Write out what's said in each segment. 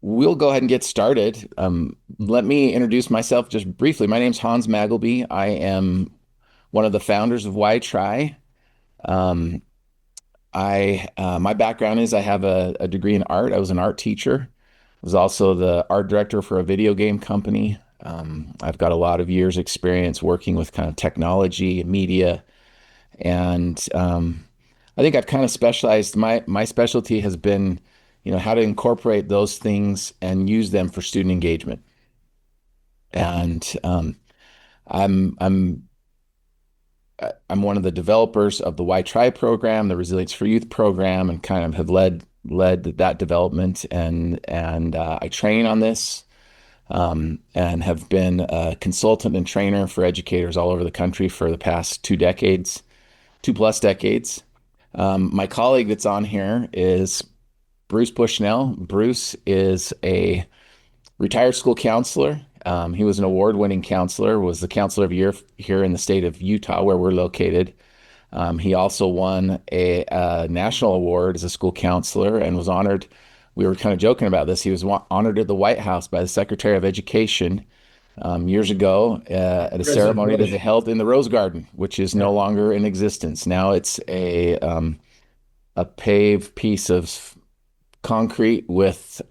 we'll go ahead and get started. Let me introduce myself just briefly. My name's Hans Magleby. I am one of the founders of Why Try. Um, my background is I have a degree in art. I was an art teacher. I was also the art director for a video game company. I've got a lot of years experience working with kind of technology, media, and I think I've kind of specialized. My specialty has been, how to incorporate those things and use them for student engagement. And I'm I'm one of the developers of the Why Try program, the Resilience for Youth program, and kind of have led that development. And I train on this and have been a consultant and trainer for educators all over the country for the past 2 decades, 2+ decades. My colleague that's on here is Bruce Bushnell. Bruce is a retired school counselor. He was an award-winning counselor, was the counselor of the year here in the state of Utah, where we're located. He also won a national award as a school counselor and was honored. We were kind of joking about this. He was honored at the White House by the Secretary of Education years ago at a President ceremony that Bush. they held in the Rose Garden, which is Yeah. no longer in existence. Now it's a paved piece of concrete with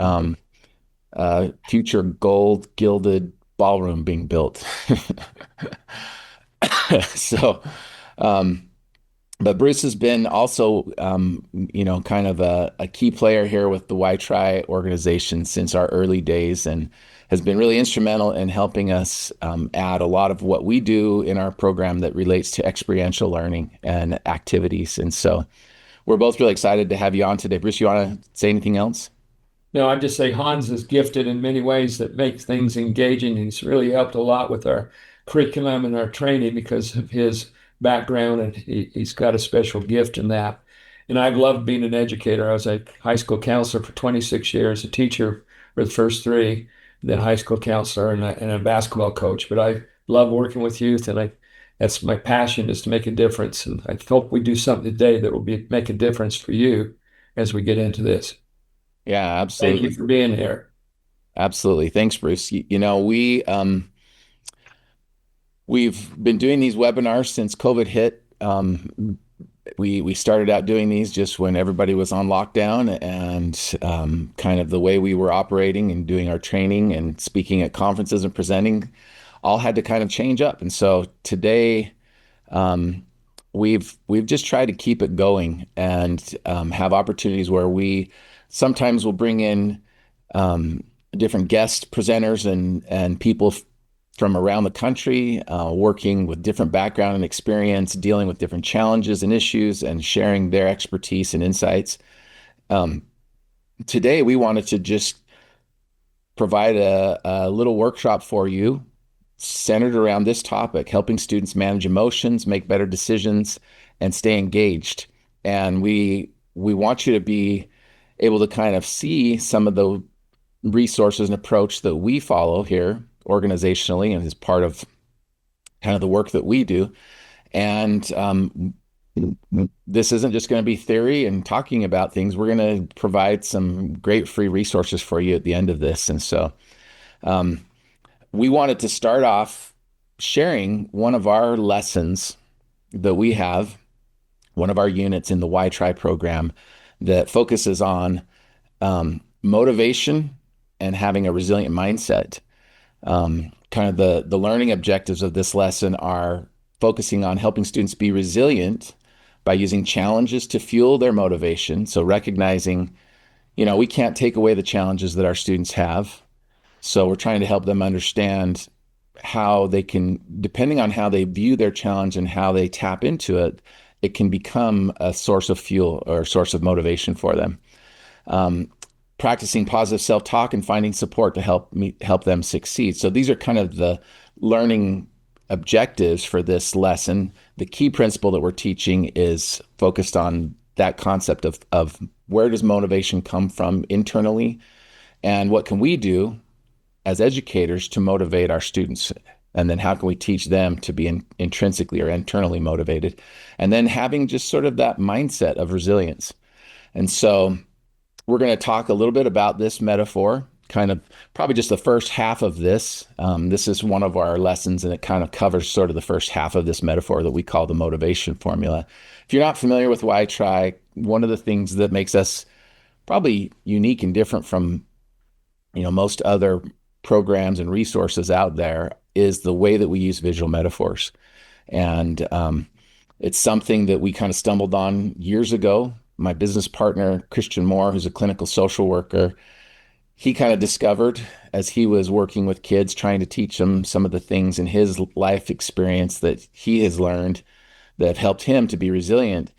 future gold gilded ballroom being built. So, um, but Bruce has been also, kind of a key player here with the Why Try organization since our early days and has been really instrumental in helping us add a lot of what we do in our program that relates to experiential learning and activities. And so we're both really excited to have you on today. Bruce, you want to say anything else? No, I just say Hans is gifted in many ways that make things engaging. He's really helped a lot with our curriculum and our training because of his background, and he's got a special gift in that. And I've loved being an educator. I was a high school counselor for 26 years, a teacher for the first three, then high school counselor and a basketball coach. But I love working with youth, and that's my passion is to make a difference. And I hope we do something today that will make a difference for you as we get into this. Yeah, Thank you absolutely. for being here. Absolutely. Thanks, Bruce. We've been doing these webinars since COVID hit. We started out doing these just when everybody was on lockdown, and kind of the way we were operating and doing our training and speaking at conferences and presenting all had to kind of change up. And so today, we've just tried to keep it going and have opportunities where we sometimes will bring in um, different guest presenters and people from around the country, working with different background and experience, dealing with different challenges and issues, and sharing their expertise and insights. Um, Today, we wanted to just provide a little workshop for you centered around this topic, helping students manage emotions, make better decisions, and stay engaged. And we want you to be able to kind of see some of the resources and approach that we follow here organizationally and as part of kind of the work that we do. And this isn't just going to be theory and talking about things. We're going to provide some great free resources for you at the end of this. And so um, we wanted to start off sharing one of our lessons that we have, one of our units in the Why Try program that focuses on motivation and having a resilient mindset. Kind of the learning objectives of this lesson are focusing on helping students be resilient by using challenges to fuel their motivation. So recognizing, we can't take away the challenges that our students have. So we're trying to help them understand how they can, depending on how they view their challenge and how they tap into it, it can become a source of fuel or a source of motivation for them. Practicing positive self-talk and finding support to help them succeed. So these are kind of the learning objectives for this lesson. The key principle that we're teaching is focused on that concept of where does motivation come from internally, and what can we do as educators to motivate our students? And then how can we teach them to be intrinsically or internally motivated? And then having just sort of that mindset of resilience. And so we're going to talk a little bit about this metaphor kind of probably just the first half of this. This is one of our lessons, and it kind of covers sort of the first half of this metaphor that we call the motivation formula. If you're not familiar with why try, one of the things that makes us probably unique and different from most other programs and resources out there is the way that we use visual metaphors. And it's something that we kind of stumbled on years ago. My business partner, Christian Moore, who's a clinical social worker, he kind of discovered as he was working with kids, trying to teach them some of the things in his life experience that he has learned that have helped him to be resilient.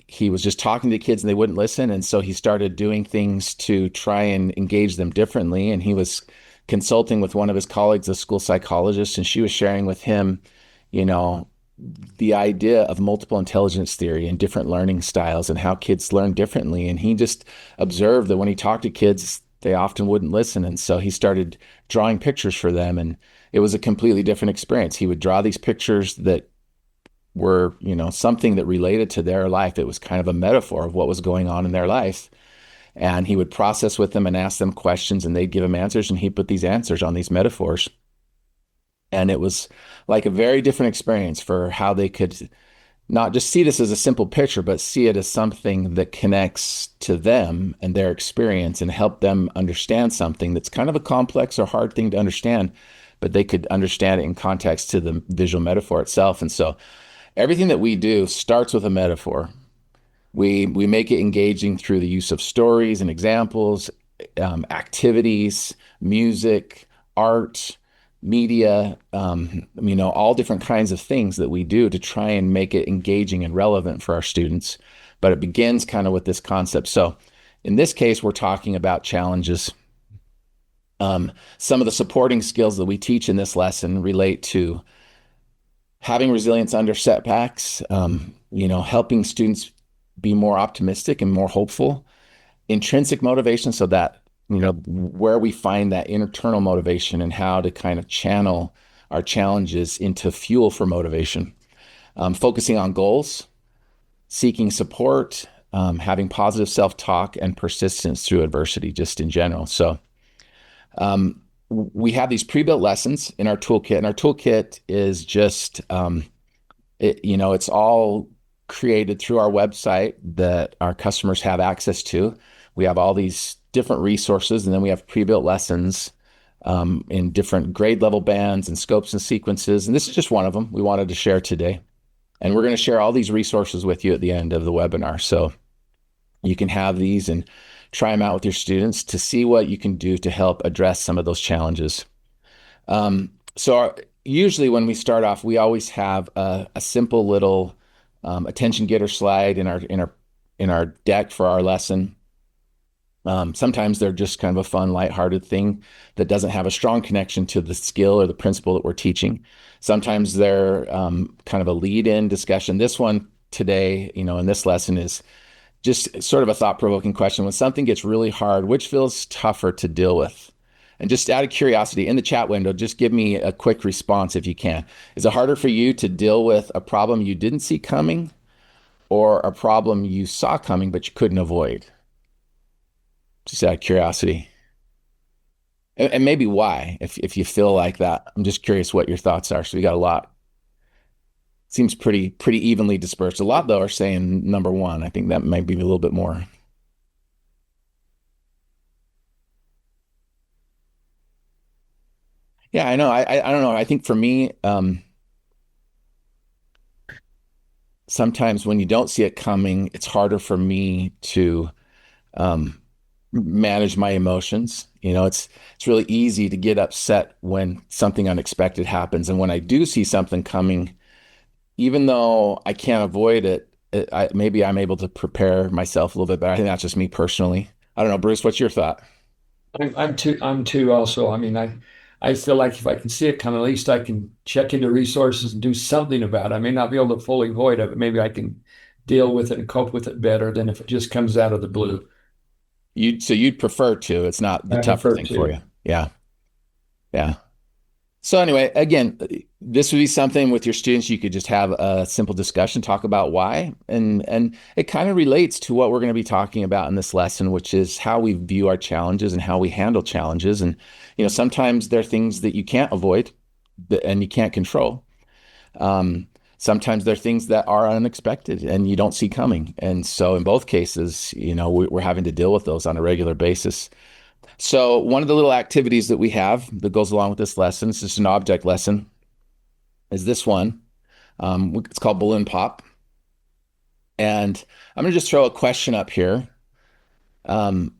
He was just talking to kids and they wouldn't listen. And so he started doing things to try and engage them differently. And he was consulting with one of his colleagues, a school psychologist, and she was sharing with him, you know, the idea of multiple intelligence theory and different learning styles and how kids learn differently. And he just observed that when he talked to kids, they often wouldn't listen. And so he started drawing pictures for them. And it was a completely different experience. He would draw these pictures that were, something that related to their life. It was kind of a metaphor of what was going on in their life. And he would process with them and ask them questions, and they'd give him answers, and he'd put these answers on these metaphors. And it was like a very different experience for how they could not just see this as a simple picture, but see it as something that connects to them and their experience and help them understand something that's kind of a complex or hard thing to understand, but they could understand it in context to the visual metaphor itself. And so everything that we do starts with a metaphor. We make it engaging through the use of stories and examples, activities, music, art, media, all different kinds of things that we do to try and make it engaging and relevant for our students. But it begins kind of with this concept. So in this case, we're talking about challenges. Some of the supporting skills that we teach in this lesson relate to having resilience under setbacks, helping students be more optimistic and more hopeful, intrinsic motivation, so that, where we find that internal motivation and how to kind of channel our challenges into fuel for motivation, focusing on goals, seeking support, having positive self-talk, and persistence through adversity, just in general. So we have these pre-built lessons in our toolkit, and our toolkit is just, it's all created through our website that our customers have access to. We have all these different resources, and then we have pre-built lessons in different grade level bands and scopes and sequences. And this is just one of them we wanted to share today. And we're going to share all these resources with you at the end of the webinar. So you can have these and try them out with your students to see what you can do to help address some of those challenges. Usually when we start off, we always have a simple little attention getter slide in our deck for our lesson. Sometimes they're just kind of a fun, lighthearted thing that doesn't have a strong connection to the skill or the principle that we're teaching. Sometimes they're kind of a lead-in discussion. This one today, in this lesson is just sort of a thought-provoking question. When something gets really hard, which feels tougher to deal with? And just out of curiosity, in the chat window, just give me a quick response if you can. Is it harder for you to deal with a problem you didn't see coming, or a problem you saw coming but you couldn't avoid? Just out of curiosity. And maybe why, if you feel like that. I'm just curious what your thoughts are. So we got a lot. Seems pretty evenly dispersed. A lot, though, are saying number one. I think that might be a little bit more. Yeah, I know. I don't know. I think for me, sometimes when you don't see it coming, it's harder for me to manage my emotions. It's really easy to get upset when something unexpected happens. And when I do see something coming, even though I can't avoid it, maybe I'm able to prepare myself a little bit better. I think that's just me personally. I don't know, Bruce, what's your thought? I'm too also. I mean, I feel like if I can see it coming, at least I can check into resources and do something about it. I may not be able to fully avoid it, but maybe I can deal with it and cope with it better than if it just comes out of the blue. So you'd prefer to, it's not the I tougher prefer thing for to. you. Yeah. Yeah. So anyway, again, this would be something with your students you could just have a simple discussion, talk about why, and it kind of relates to what we're going to be talking about in this lesson, which is how we view our challenges and how we handle challenges. And sometimes there are things that you can't avoid and you can't control. Um, Sometimes there are things that are unexpected and you don't see coming. And so in both cases, we're having to deal with those on a regular basis. So one of the little activities that we have that goes along with this lesson, it's just an object lesson, is this one. It's called balloon pop. And I'm going to just throw a question up here. Um,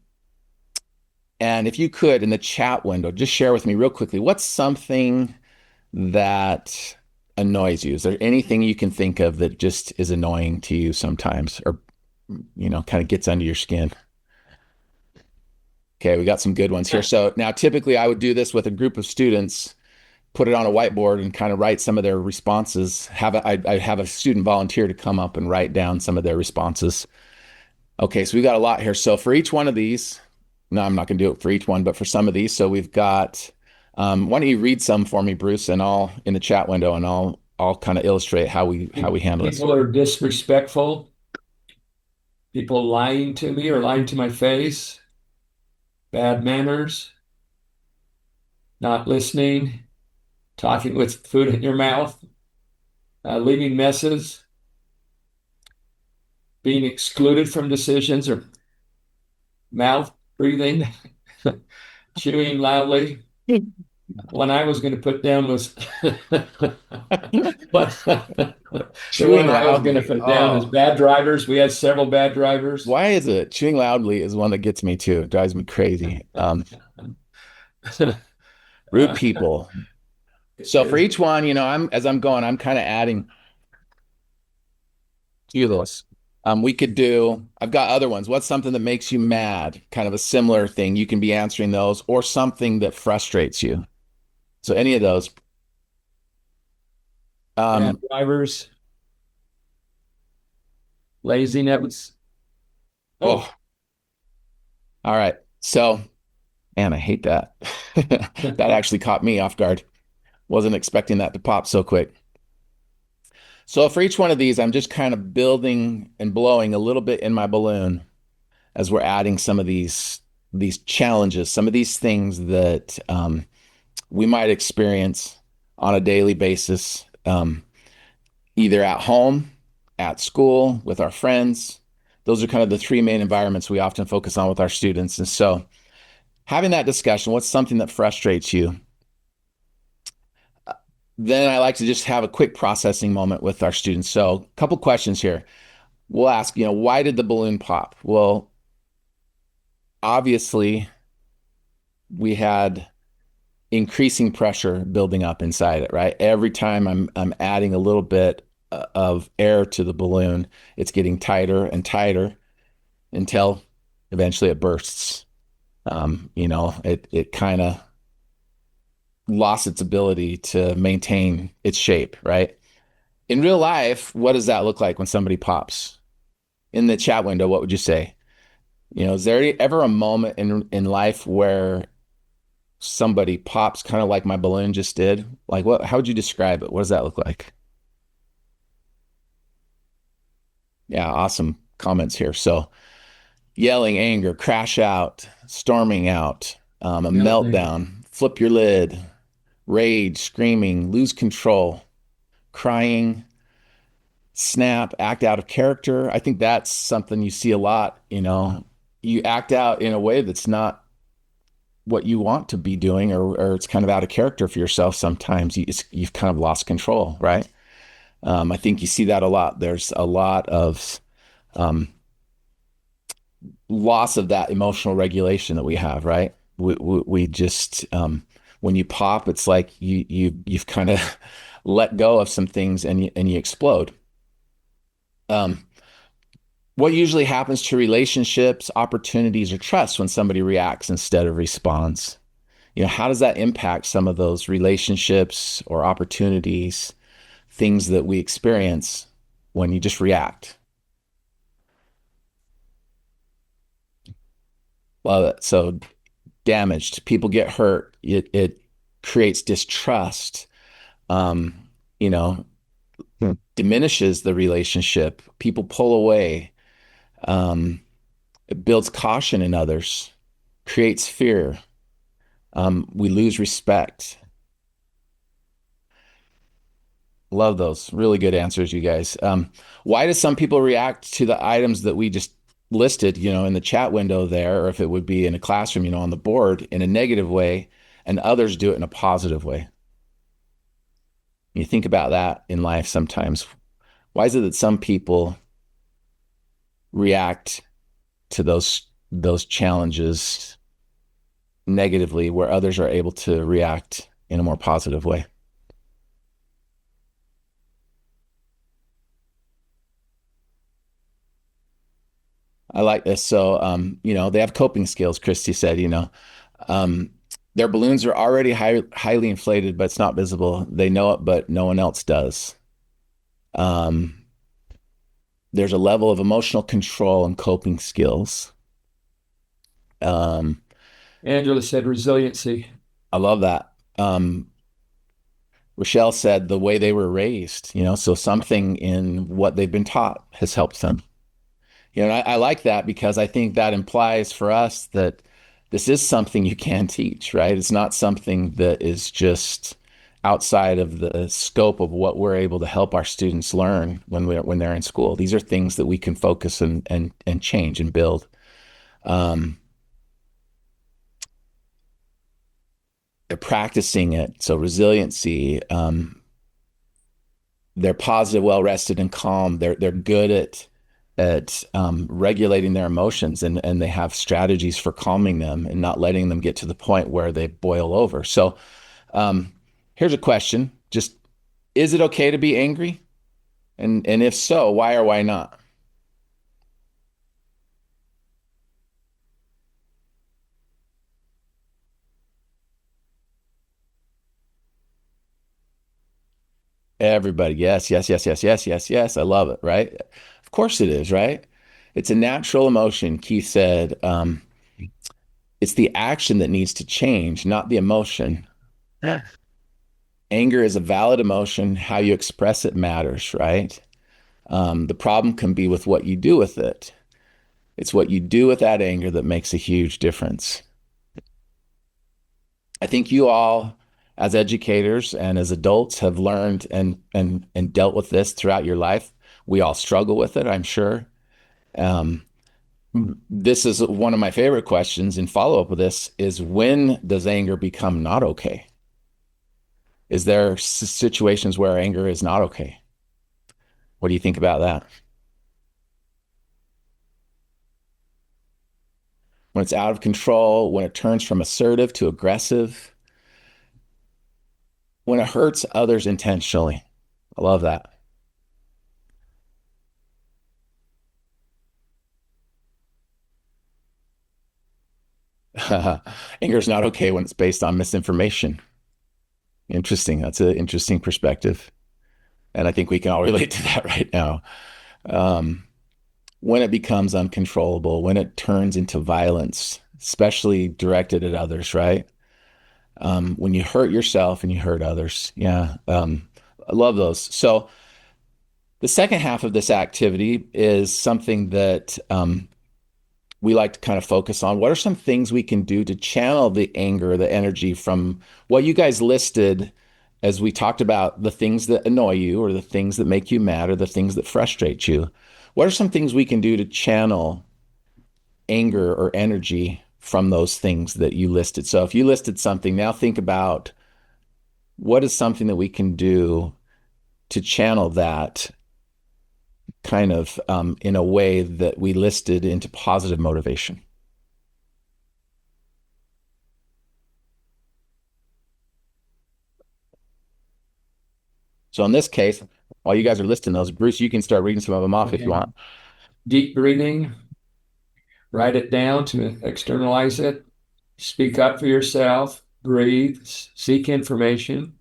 and if you could, in the chat window, just share with me real quickly, what's something that annoys you? Is there anything you can think of that just is annoying to you sometimes or, kind of gets under your skin? Okay, we got some good ones here. So now typically I would do this with a group of students, put it on a whiteboard and kind of write some of their responses. I have a student volunteer to come up and write down some of their responses. Okay, so we've got a lot here. So for each one of these, no, I'm not going to do it for each one, but for some of these, so we've got. Why don't you read some for me, Bruce, and I'll in the chat window, and I'll kind of illustrate how we handle this. People are disrespectful, people lying to me or lying to my face, bad manners, not listening, talking with food in your mouth, leaving messes, being excluded from decisions or mouth breathing, chewing loudly. One I was going to put down was but the Chewing one I was going to loudly. put down is Oh, bad drivers. We had several bad drivers. why is it? Chewing loudly is one that gets me too. It drives me crazy. Rude Uh, people. So for is, each one, as I'm going, I'm kind of adding to those. We could do, I've got other ones. What's something that makes you mad? Kind of a similar thing. You can be answering those or something that frustrates you. So any of those. bad Um, drivers, laziness. Oh, oh, all right. So, man, I hate that. That actually caught me off guard. Wasn't expecting that to pop so quick. So for each one of these, I'm just kind of building and blowing a little bit in my balloon as we're adding some of these challenges, some of these things that we might experience on a daily basis, either at home, at school, with our friends. Those are kind of the three main environments we often focus on with our students. And so, having that discussion, what's something that frustrates you? Then I like to just have a quick processing moment with our students. So, a couple questions here. We'll ask, why did the balloon pop? Well, obviously, we had increasing pressure building up inside it, right? Every time I'm adding a little bit of air to the balloon, it's getting tighter and tighter until eventually it bursts. It kind of lost its ability to maintain its shape, right? In real life, what does that look like when somebody pops? In the chat window, what would you say? Is there ever a moment in life where somebody pops kind of like my balloon just did? Like how would you describe it? What does that look like? Yeah, awesome comments here. So yelling, anger, crash out, storming out, a melting. meltdown, flip your lid, rage, screaming, lose control, crying, snap, act out of character. I think that's something you see a lot. You act out in a way that's not what you want to be doing, or it's kind of out of character for yourself. Sometimes you've kind of lost control, right? I think you see that a lot. There's a lot of um, loss of that emotional regulation that we have, right? We just when you pop, it's like you've kind of let go of some things and you explode. Um, what usually happens to relationships, opportunities, or trust when somebody reacts instead of responds? How does that impact some of those relationships or opportunities, things that we experience when you just react? Love it. So damaged, people get hurt. It creates distrust, um, you know, diminishes the relationship. People pull away. Um, it builds caution in others, creates fear. We lose respect. Love those. Really good answers, you guys. Why do some people react to the items that we just listed, in the chat window there, or if it would be in a classroom, on the board in a negative way, and others do it in a positive way? You think about that in life sometimes. Why is it that some people react to those challenges negatively, where others are able to react in a more positive way? I like this. So, they have coping skills, Christy said, um, their balloons are already highly inflated, but it's not visible. They know it, but no one else does. Um, there's a level of emotional control and coping skills. Um, Angela said resiliency. I love that. Rochelle said the way they were raised, so something in what they've been taught has helped them. And I like that because I think that implies for us that this is something you can teach, right? It's not something that is just outside of the scope of what we're able to help our students learn when they're in school. These are things that we can focus and change and build. Um, they're practicing it, so resiliency. They're positive, well rested, and calm. They're good at regulating their emotions, and they have strategies for calming them and not letting them get to the point where they boil over. So, here's a question: just is it okay to be angry? And if so, why or why not? Everybody, yes, yes, yes, yes, yes, yes, yes. I love it, right? Of course it is, right? It's a natural emotion. Keith said, it's the action that needs to change, not the emotion. Yeah. Anger is a valid emotion. How you express it matters, right? The problem can be with what you do with it. It's what you do with that anger that makes a huge difference. I think you all, as educators and as adults, have learned and dealt with this throughout your life. We all struggle with it, I'm sure. Um, this is one of my favorite questions in follow up with this is when does anger become not okay? Is there situations where anger is not okay? What do you think about that? When it's out of control, when it turns from assertive to aggressive, when it hurts others intentionally. I love that. Anger is not okay when it's based on misinformation. Interesting. That's an interesting perspective. And I think we can all relate to that right now. Um, when it becomes uncontrollable, when it turns into violence, especially directed at others, right? When you hurt yourself and you hurt others. Yeah. I love those. So the second half of this activity is something that we like to kind of focus on. What are some things we can do to channel the anger, the energy from what you guys listed as we talked about the things that annoy you or the things that make you mad or the things that frustrate you? What are some things we can do to channel anger or energy from those things that you listed? So if you listed something, now think about what is something that we can do to channel that kind of in a way that we listed into positive motivation. So in this case, while you guys are listing those, Bruce, you can start reading some of them off if you want. Deep breathing, write it down to externalize it, speak up for yourself, breathe, seek information,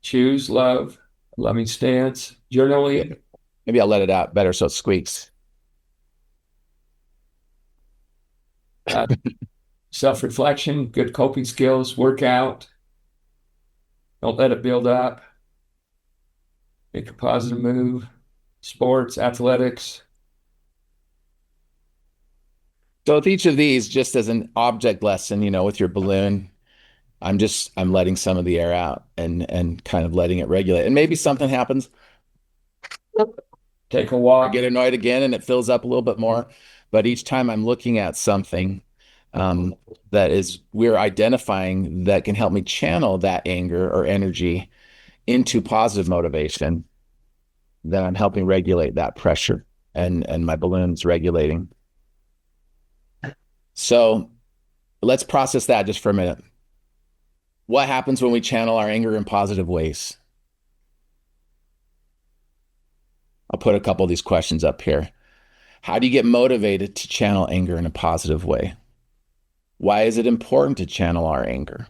choose love, loving stance, journaling, Maybe I'll let it out better so it squeaks. uh, self reflection, good coping skills, workout, Don't let it build up. Make a positive move. Sports, athletics. So with each of these, just as an object lesson, with your balloon, I'm letting some of the air out and kind of letting it regulate. And maybe something happens. Take a I walk. get annoyed again and it fills up a little bit more. But each time I'm looking at something um, that is we're identifying that can help me channel that anger or energy into positive motivation, then I'm helping regulate that pressure and my balloon's regulating. So let's process that just for a minute. What happens when we channel our anger in positive ways? I'll put a couple of these questions up here. How do you get motivated to channel anger in a positive way? Why is it important to channel our anger?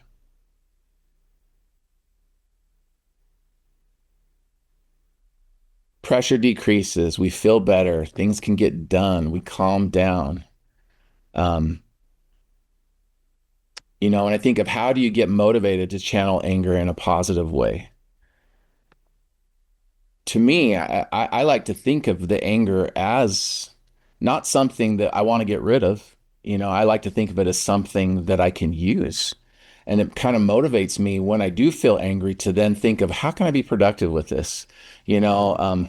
Pressure decreases. We feel better. Things can get done. We calm down. Um, and I think of how do you get motivated to channel anger in a positive way? To me, I like to think of the anger as not something that I want to get rid of. I like to think of it as something that I can use. And it kind of motivates me when I do feel angry to then think of how can I be productive with this? You know,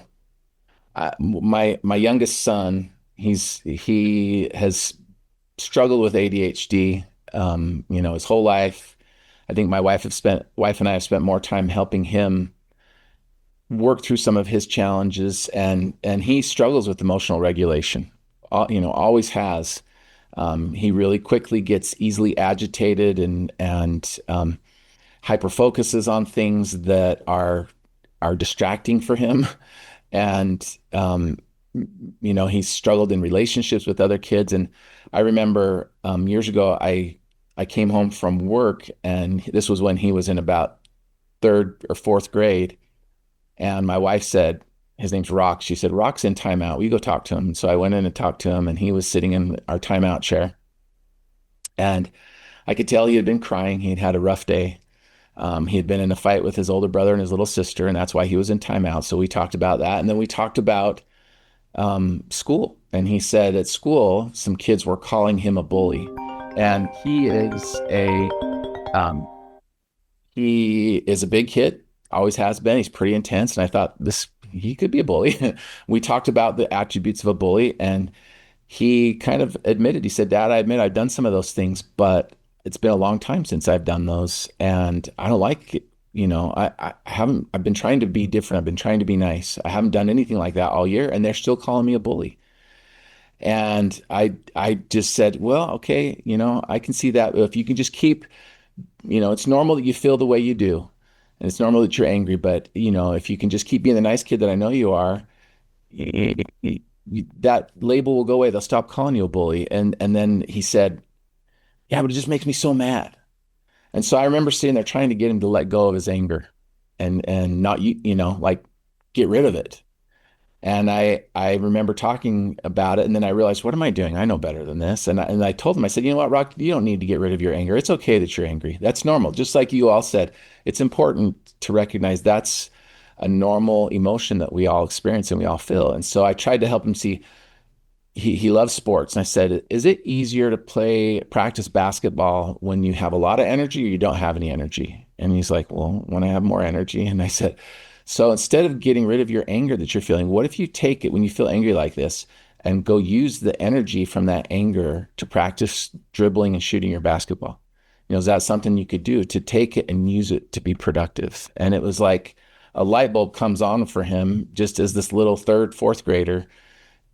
my youngest son, he has struggled with ADHD, his whole life. I think my wife and I have spent more time helping him work through some of his challenges, and he struggles with emotional regulation. Always has. He really quickly gets easily agitated and hyper focuses on things that are distracting for him. And he's struggled in relationships with other kids. And I remember years ago, I came home from work, and this was when he was in about third or fourth grade. And my wife said, his name's Rock. She said, Rock's in timeout. We go talk to him. So I went in and talked to him, and he was sitting in our timeout chair. And I could tell he had been crying. He had had a rough day. He had been in a fight with his older brother and his little sister, and that's why he was in timeout. So we talked about that. And then we talked about school. And he said at school, some kids were calling him a bully. And um, he is a big kid, always has been. He's pretty intense. And I thought he could be a bully. We talked about the attributes of a bully, and he kind of admitted, he said, Dad, I admit I've done some of those things, but it's been a long time since I've done those. And I don't like it. I haven't, I've been trying to be different. I've been trying to be nice. I haven't done anything like that all year, and they're still calling me a bully. And I just said, well, okay, I can see that. If you can just keep, it's normal that you feel the way you do. And it's normal that you're angry, but if you can just keep being the nice kid that I know you are, that label will go away. They'll stop calling you a bully. And then he said, yeah, but it just makes me so mad. And so I remember sitting there trying to get him to let go of his anger and not like get rid of it. And I remember talking about it, and then I realized, what am I doing? I know better than this. And I told him, I said, you know what, Rock, you don't need to get rid of your anger. It's okay that you're angry. That's normal. Just like you all said, it's important to recognize that's a normal emotion that we all experience and we all feel. And so I tried to help him see he loves sports. And I said, is it easier to practice basketball when you have a lot of energy or you don't have any energy? And he's like, well, when I have more energy. And I said, so instead of getting rid of your anger that you're feeling, what if you take it when you feel angry like this and go use the energy from that anger to practice dribbling and shooting your basketball? Is that something you could do to take it and use it to be productive? And it was like a light bulb comes on for him just as this little third, fourth grader.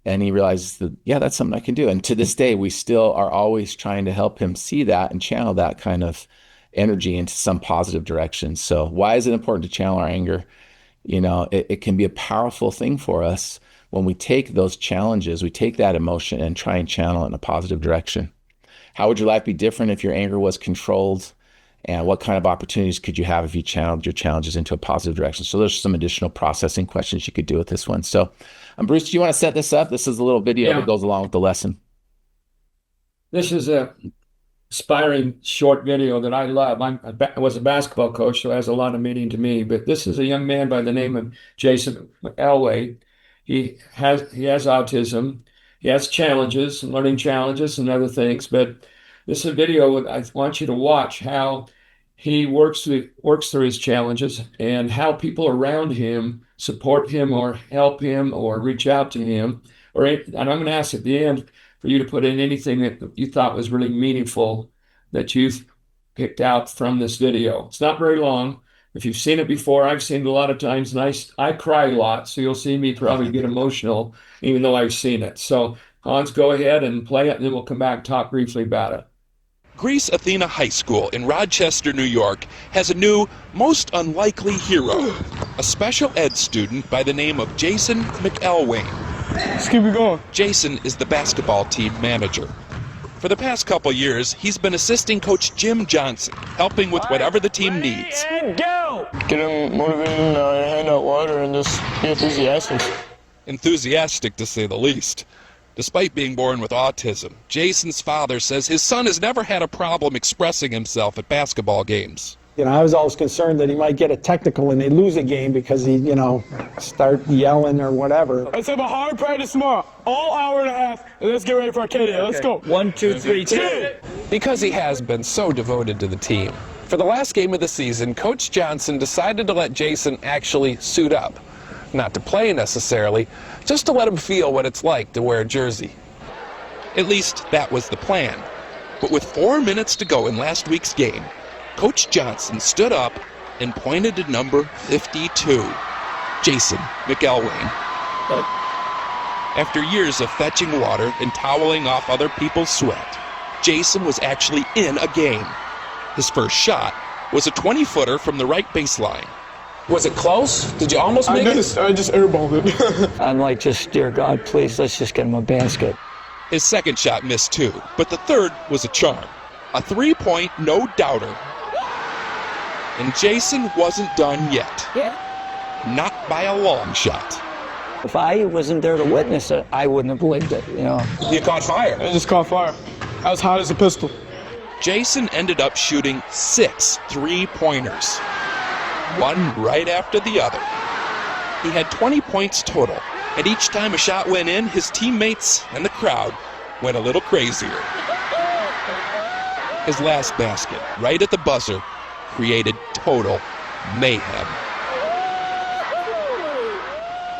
And he realizes that, yeah, that's something I can do. And to this day, we still are always trying to help him see that and channel that kind of energy into some positive direction. So why is it important to channel our anger? It can be a powerful thing for us when we take those challenges, we take that emotion and try and channel it in a positive direction. How would your life be different if your anger was controlled? And what kind of opportunities could you have if you channeled your challenges into a positive direction? So there's some additional processing questions you could do with this one. So, Bruce, do you want to set this up? This is a little video that goes along with the lesson. This is a inspiring short video that I love. I was a basketball coach, so it has a lot of meaning to me. But this is a young man by the name of Jason Elway. He has autism. He has challenges, learning challenges, and other things. But this is a video I want you to watch how he works through his challenges and how people around him support him or help him or reach out to him. And I'm going to ask at the end for you to put in anything that you thought was really meaningful that you've picked out from this video. It's not very long. If you've seen it before, I've seen it a lot of times, and I cry a lot, so you'll see me probably get emotional, even though I've seen it. So, Hans, go ahead and play it, and then we'll come back and talk briefly about it. Greece Athena High School in Rochester, New York, has a new, most unlikely hero, a special ed student by the name of Jason McElwain. Let's keep it going. Jason is the basketball team manager. For the past couple years, he's been assisting Coach Jim Johnson, helping with whatever the team needs. And go! Get them motivated, hand out water, and just be enthusiastic. Enthusiastic, to say the least. Despite being born with autism, Jason's father says his son has never had a problem expressing himself at basketball games. I was always concerned that he might get a technical and they lose a game because he, start yelling or whatever. Let's have a hard practice tomorrow, all hour and a half, and let's get ready for our K-Day. Let's go. 1, 2, 3, 2. Because he has been so devoted to the team, for the last game of the season, Coach Johnson decided to let Jason actually suit up. Not to play necessarily, just to let him feel what it's like to wear a jersey. At least that was the plan. But with 4 minutes to go in last week's game, Coach Johnson stood up and pointed to number 52, Jason McElwain. After years of fetching water and toweling off other people's sweat, Jason was actually in a game. His first shot was a 20-footer from the right baseline. Was it close? Did you almost make it? I just airballed it. I'm like, just, dear God, please, let's just get him a basket. His second shot missed too, but the third was a charm. A 3-point no-doubter. And Jason wasn't done yet. Yeah. Not by a long shot. If I wasn't there to witness it, I wouldn't have believed it, You caught fire. I just caught fire. I was hot as a pistol. Jason ended up shooting 6 3-pointers, one right after the other. He had 20 points total, and each time a shot went in, his teammates and the crowd went a little crazier. His last basket, right at the buzzer, created total mayhem.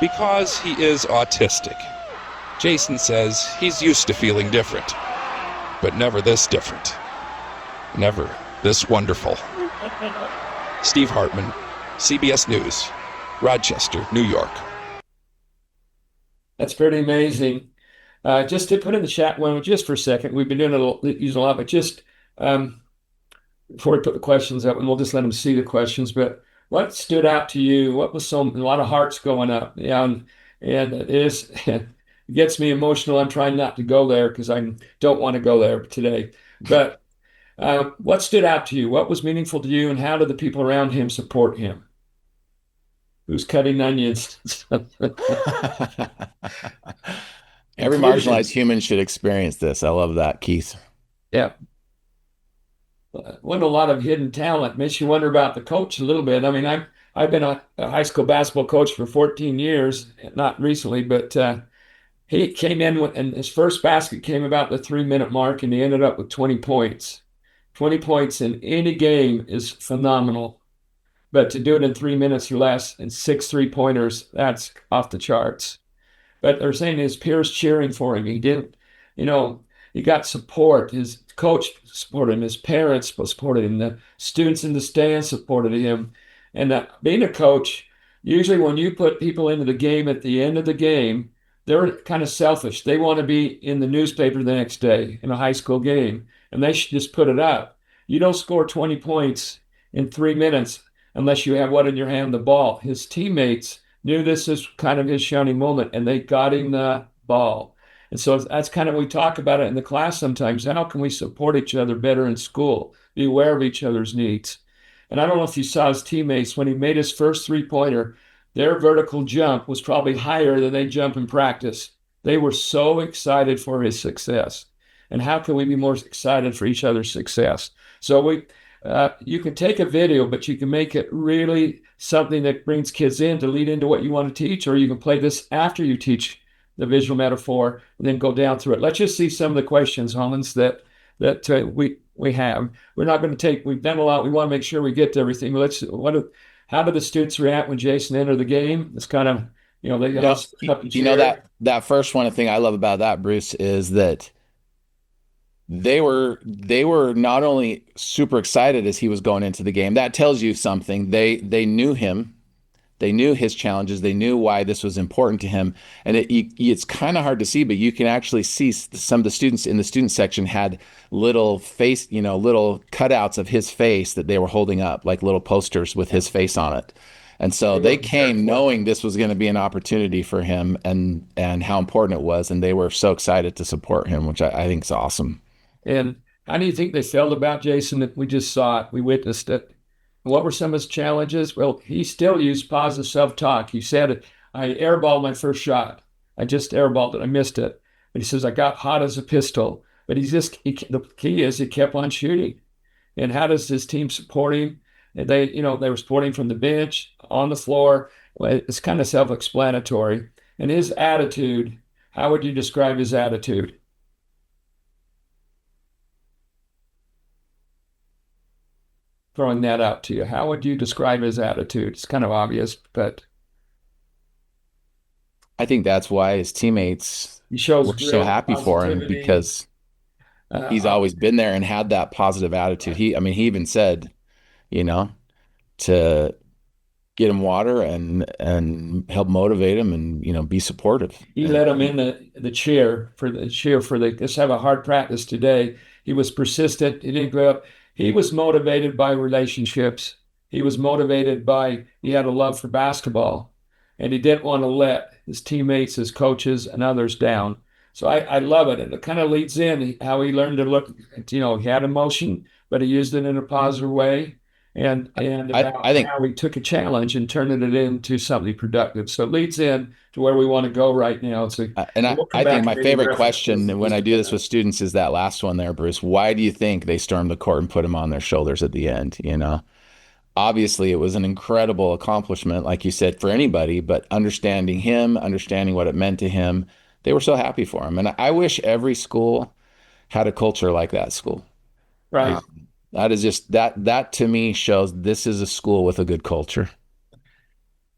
Because he is autistic, Jason says he's used to feeling different, but never this different. Never this wonderful. Steve Hartman, CBS News, Rochester, New York. That's pretty amazing. Just to put in the chat one just for a second, we've been using a lot, but just before we put the questions up, and we'll just let them see the questions. But what stood out to you? What was a lot of hearts going up? Yeah, and it gets me emotional. I'm trying not to go there because I don't want to go there today. But what stood out to you? What was meaningful to you, and how did the people around him support him? Who's cutting onions? Every marginalized human should experience this. I love that, Keith. Yeah. Wasn't a lot of hidden talent. Makes you wonder about the coach a little bit. I mean, I've been a high school basketball coach for 14 years, not recently, but he came in and his first basket came about the 3-minute mark, and he ended up with 20 points. 20 points in any game is phenomenal. But to do it in 3 minutes or less and 6 3-pointers, that's off the charts. But they're saying his peers cheering for him. He didn't, he got support. His coach supported him. His parents supported him. The students in the stands supported him. And being a coach, usually when you put people into the game at the end of the game, they're kind of selfish. They want to be in the newspaper the next day in a high school game, and they should just put it up. You don't score 20 points in 3 minutes unless you have what in your hand, the ball. His teammates knew this is kind of his shining moment, and they got him the ball. And so that's kind of, we talk about it in the class sometimes. How can we support each other better in school? Be aware of each other's needs. And I don't know if you saw his teammates, when he made his first 3-pointer, their vertical jump was probably higher than they jump in practice. They were so excited for his success. and how can we be more excited for each other's success. So you can take a video, but you can make it really something that brings kids in to lead into what you want to teach, or you can play this after you teach the visual metaphor and then go down through it. Let's just see some of the questions, Hans, that we have. We're not going to take. We've done a lot. We want to make sure we get to everything. How do the students react when Jason entered the game? It's kind of that first one thing I love about that, Bruce, is that they were not only super excited as he was going into the game. That tells you something. They knew him. They knew his challenges. They knew why this was important to him. And it's kind of hard to see, but you can actually see some of the students in the student section had little little cutouts of his face that they were holding up, like little posters with his face on it. And so they came knowing this was going to be an opportunity for him and how important it was. And they were so excited to support him, which I think is awesome. And how do you think they felt about Jason that we just saw it? We witnessed it. What were some of his challenges? Well, he still used positive self-talk. He said, I airballed my first shot. I just airballed it. I missed it. But he says, I got hot as a pistol. But the key is he kept on shooting. And how does his team support him? They were supporting him from the bench, on the floor. It's kind of self-explanatory. And his attitude, how would you describe his attitude? Throwing that out to you. How would you describe his attitude? It's kind of obvious, but I think that's why his temeates were so happy for him, because he's always been there and had that positive attitude. He even said, to get him water and help motivate him and, be supportive. He let him in the chair for let's have a hard practice today. He was persistent. He didn't grow up. He was motivated by relationships. He was motivated he had a love for basketball, and he didn't want to let his teammates, his coaches, and others down. So I love it. And it kind of leads in how he learned to look, he had emotion, but he used it in a positive way. And I think how he took a challenge and turned it into something productive. So it leads in to where we want to go right now. I think my favorite question when I do this with students is that last one there, Bruce. Why do you think they stormed the court and put him on their shoulders at the end? Obviously it was an incredible accomplishment, like you said, for anybody, but understanding him, understanding what it meant to him, they were so happy for him. And I wish every school had a culture like that school. Right. That is just that to me shows this is a school with a good culture.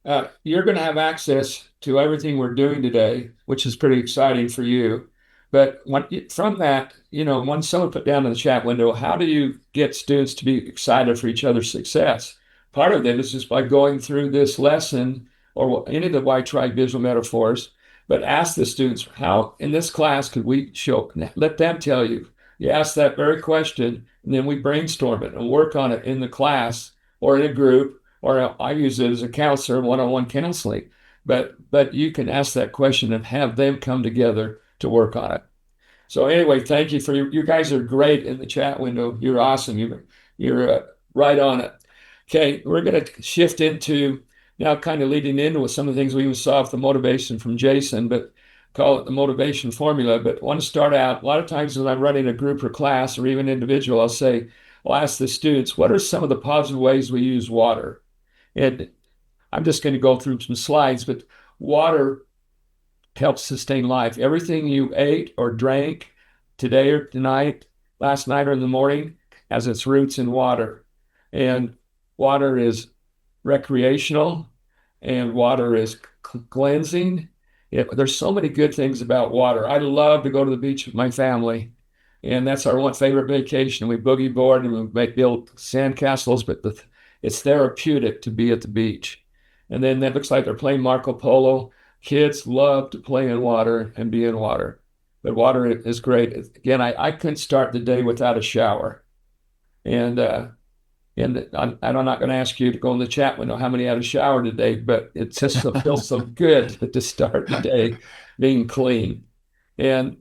You're going to have access to everything we're doing today, which is pretty exciting for you. But from that, once someone put down in the chat window, how do you get students to be excited for each other's success? Part of it is just by going through this lesson or any of the Why Try visual metaphors, but ask the students, how in this class could we let them tell you. You ask that very question, and then we brainstorm it and work on it in the class or in a group, or I use it as a counselor, one-on-one counseling. But you can ask that question and have them come together to work on it. So anyway, thank you you guys are great in the chat window. You're awesome. You're right on it. Okay, we're going to shift into now kind of leading into with some of the things we even saw with the motivation from Jason, but call it the motivation formula. But I want to start out, a lot of times when I'm running a group or class or even individual, I'll ask the students, what are some of the positive ways we use water? And I'm just going to go through some slides, but water helps sustain life. Everything you ate or drank today or tonight, last night or in the morning, has its roots in water. And water is recreational, and water is cleansing. There's so many good things about water. I love to go to the beach with my family, and that's our one favorite vacation. We boogie board and we build sand castles, but it's therapeutic to be at the beach. And then that looks like they're playing Marco Polo. Kids love to play in water and be in water, but water is great. Again, I couldn't start the day without a shower, and I'm not going to ask you to go in the chat window how many had a shower today, but it just feels so good to start the day being clean. And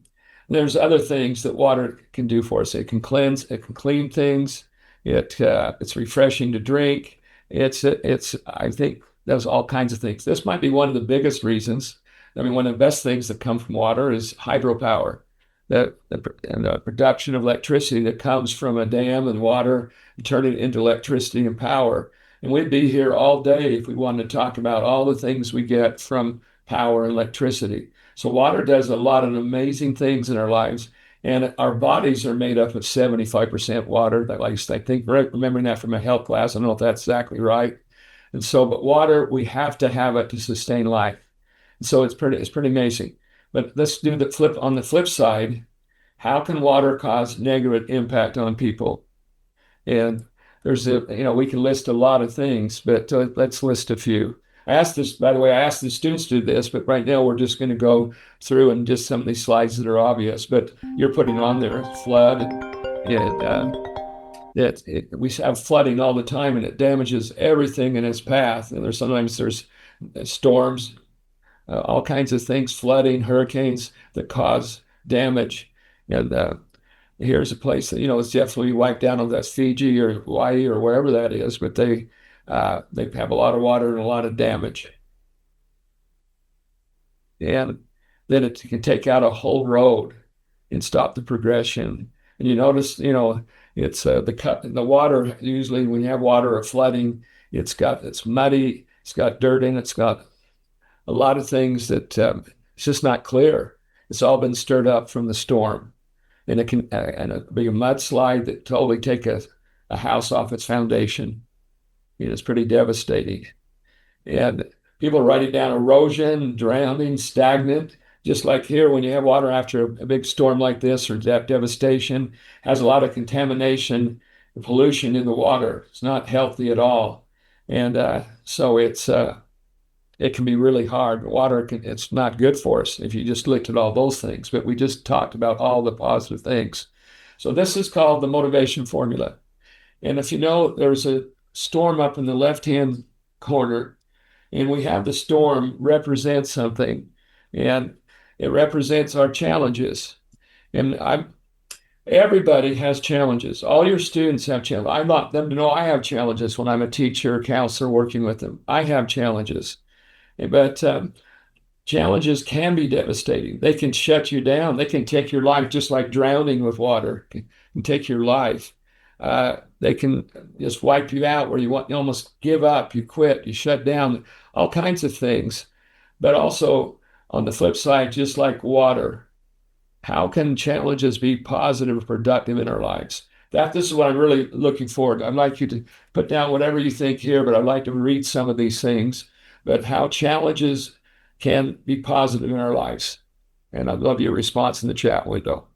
there's other things that water can do for us. It can cleanse, it can clean things. It's refreshing to drink. I think there's all kinds of things. This might be one of the biggest reasons. One of the best things that come from water is hydropower. and the production of electricity that comes from a dam and water and turn it into electricity and power. And we'd be here all day if we wanted to talk about all the things we get from power and electricity. So water does a lot of amazing things in our lives. And our bodies are made up of 75% water. That, like, I think, remembering that from a health class, I don't know if that's exactly right. And so, but water, we have to have it to sustain life. And so it's pretty amazing. But let's do the flip. On the flip side, how can water cause negative impact on people? And we can list a lot of things, but let's list a few. I asked this, by the way, I asked the students to do this, but right now we're just going to go through and just some of these slides that are obvious, but you're putting on there flood. And we have flooding all the time, and it damages everything in its path. And sometimes there's storms, all kinds of things, flooding, hurricanes that cause damage. And here's a place that, is definitely wiped out. That's Fiji or Hawaii or wherever that is, but they have a lot of water and a lot of damage. And then it can take out a whole road and stop the progression. And you notice, it's the water, usually when you have water or flooding, it's muddy, it's got dirt in it, it's got a lot of things that it's just not clear. It's all been stirred up from the storm. And it can be a mudslide that totally take a house off its foundation. It's pretty devastating. And people are writing down erosion, drowning, stagnant. Just like here, when you have water after a big storm like this or devastation, has a lot of contamination and pollution in the water. It's not healthy at all. And so it can be really hard. It's not good for us if you just looked at all those things, but we just talked about all the positive things. So this is called the motivation formula. And if you know, there's a storm up in the left-hand corner, and we have the storm represent something, and it represents our challenges. And everybody has challenges. All your students have challenges. I want them to know I have challenges when I'm a teacher, counselor, working with them. I have challenges. But challenges can be devastating. They can shut you down. They can take your life, just like drowning with water can take your life. They can just wipe you out where you almost give up, you quit, you shut down, all kinds of things. But also on the flip side, just like water, how can challenges be positive and productive in our lives? This is what I'm really looking forward to. I'd like you to put down whatever you think here, but I'd like to read some of these things, but how challenges can be positive in our lives. And I'd love your response in the chat window.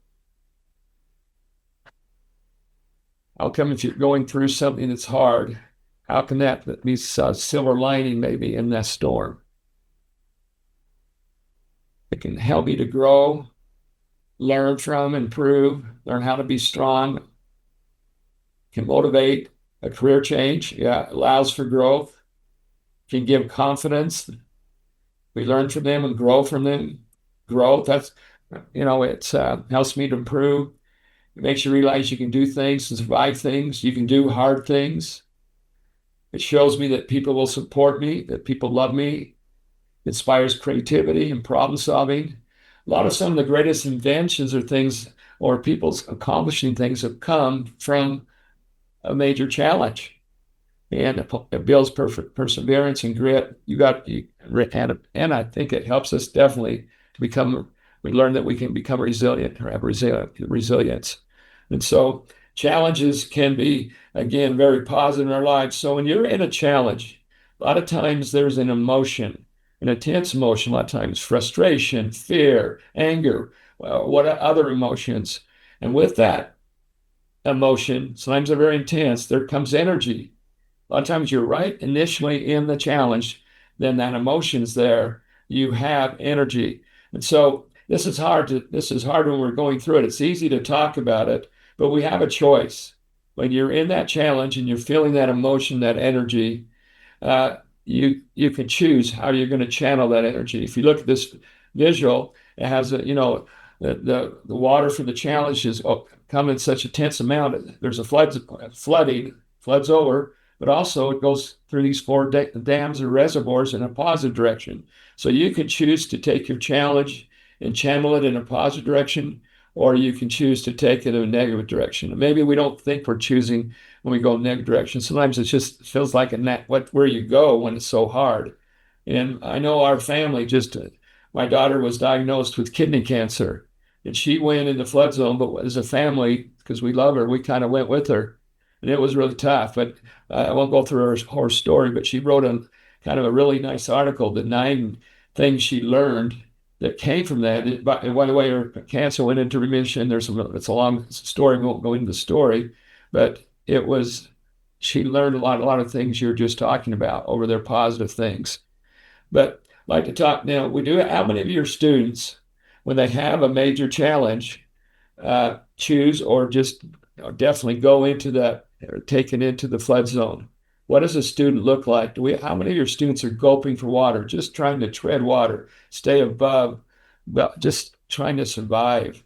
How come if you're going through something that's hard, how can that be a silver lining maybe in that storm? It can help you to grow, learn from, improve, learn how to be strong. Can motivate a career change. Yeah, allows for growth. Can give confidence. We learn from them and grow from them. Growth, that's, it helps me to improve. It makes you realize you can do things and survive things. You can do hard things. It shows me that people will support me, that people love me. It inspires creativity and problem solving. A lot of some of the greatest inventions or things or people's accomplishing things have come from a major challenge. And it builds perseverance and grit. And I think it helps us definitely to we learn that we can become resilient or have resilience. And so challenges can be, again, very positive in our lives. So when you're in a challenge, a lot of times there's an emotion, an intense emotion, a lot of times frustration, fear, anger, what other emotions. And with that emotion, sometimes they're very intense, there comes energy. A lot of times you're right initially in the challenge, then that emotion's there, you have energy. And so this is hard when we're going through it. It's easy to talk about it, but we have a choice. When you're in that challenge and you're feeling that emotion, that energy, you can choose how you're going to channel that energy. If you look at this visual, it has the water from the challenge is come in such a tense amount. There's a flooding, floods over, but also it goes through these 4 dams or reservoirs in a positive direction. So you can choose to take your challenge and channel it in a positive direction, or you can choose to take it in a negative direction. Maybe we don't think we're choosing when we go in negative direction. Sometimes it just feels like where you go when it's so hard. And I know our family my daughter was diagnosed with kidney cancer, and she went in the flood zone, but as a family, because we love her, we kind of went with her. And it was really tough. But I won't go through her story, but she wrote a kind of a really nice article, the 9 things she learned that came from that. And by the way, her cancer went into remission. It's a long story. We won't go into the story, but she learned a lot of things you're just talking about over their positive things. But I'd like to talk now. How many of your students, when they have a major challenge, choose or just definitely go into that, or taken into the flood zone? What does a student look like? How many of your students are gulping for water, just trying to tread water, stay above, just trying to survive?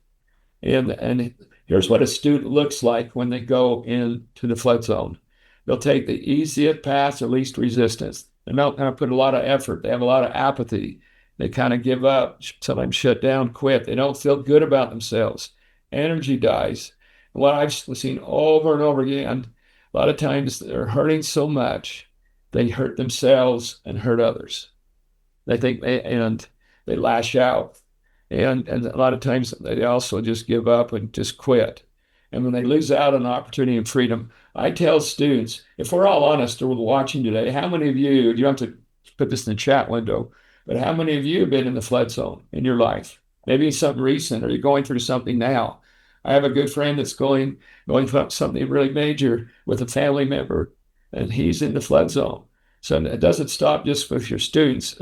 And here's what a student looks like when they go into the flood zone. They'll take the easiest path or least resistance. They're not going to put a lot of effort. They have a lot of apathy. They kind of give up, sometimes shut down, quit. They don't feel good about themselves. Energy dies. And what I've seen over and over again, a lot of times they're hurting so much, they hurt themselves and hurt others. And they lash out. And a lot of times they also just give up and just quit. And when they lose out on opportunity and freedom, I tell students, if we're all honest or we're watching today, how many of you don't have to put this in the chat window, but how many of you have been in the flood zone in your life? Maybe something recent, or you're going through something now. I have a good friend that's going through something really major with a family member, and he's in the flood zone. So it doesn't stop just with your students,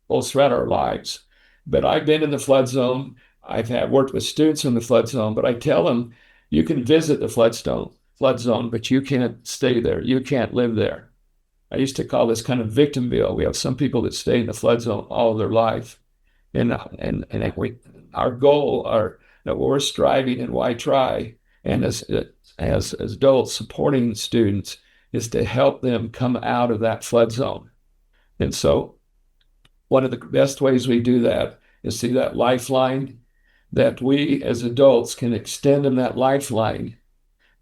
all throughout our lives. But I've been in the flood zone. I've worked with students in the flood zone, but I tell them, you can visit the flood zone, but you can't stay there. You can't live there. I used to call this kind of victimville. We have some people that stay in the flood zone all of their life. And our goal, that we're striving and why try, and as adults supporting students, is to help them come out of that flood zone. And so one of the best ways we do that is see that lifeline, that we as adults can extend them that lifeline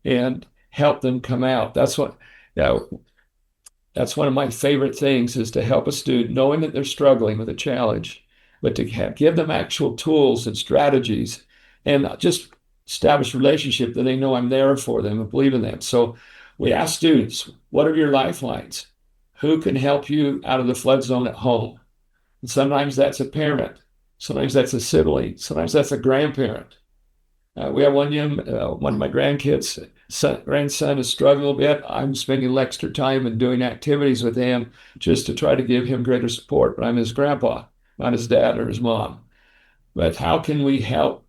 and help them come out. That's one of my favorite things, is to help a student, knowing that they're struggling with a challenge, but to give them actual tools and strategies, and just establish a relationship that they know I'm there for them and believe in them. So we ask students, what are your lifelines? Who can help you out of the flood zone at home? And sometimes that's a parent. Sometimes that's a sibling. Sometimes that's a grandparent. We have one of my grandkids, grandson is struggling a bit. I'm spending extra time and doing activities with him just to try to give him greater support. But I'm his grandpa, not his dad or his mom. But how can we help,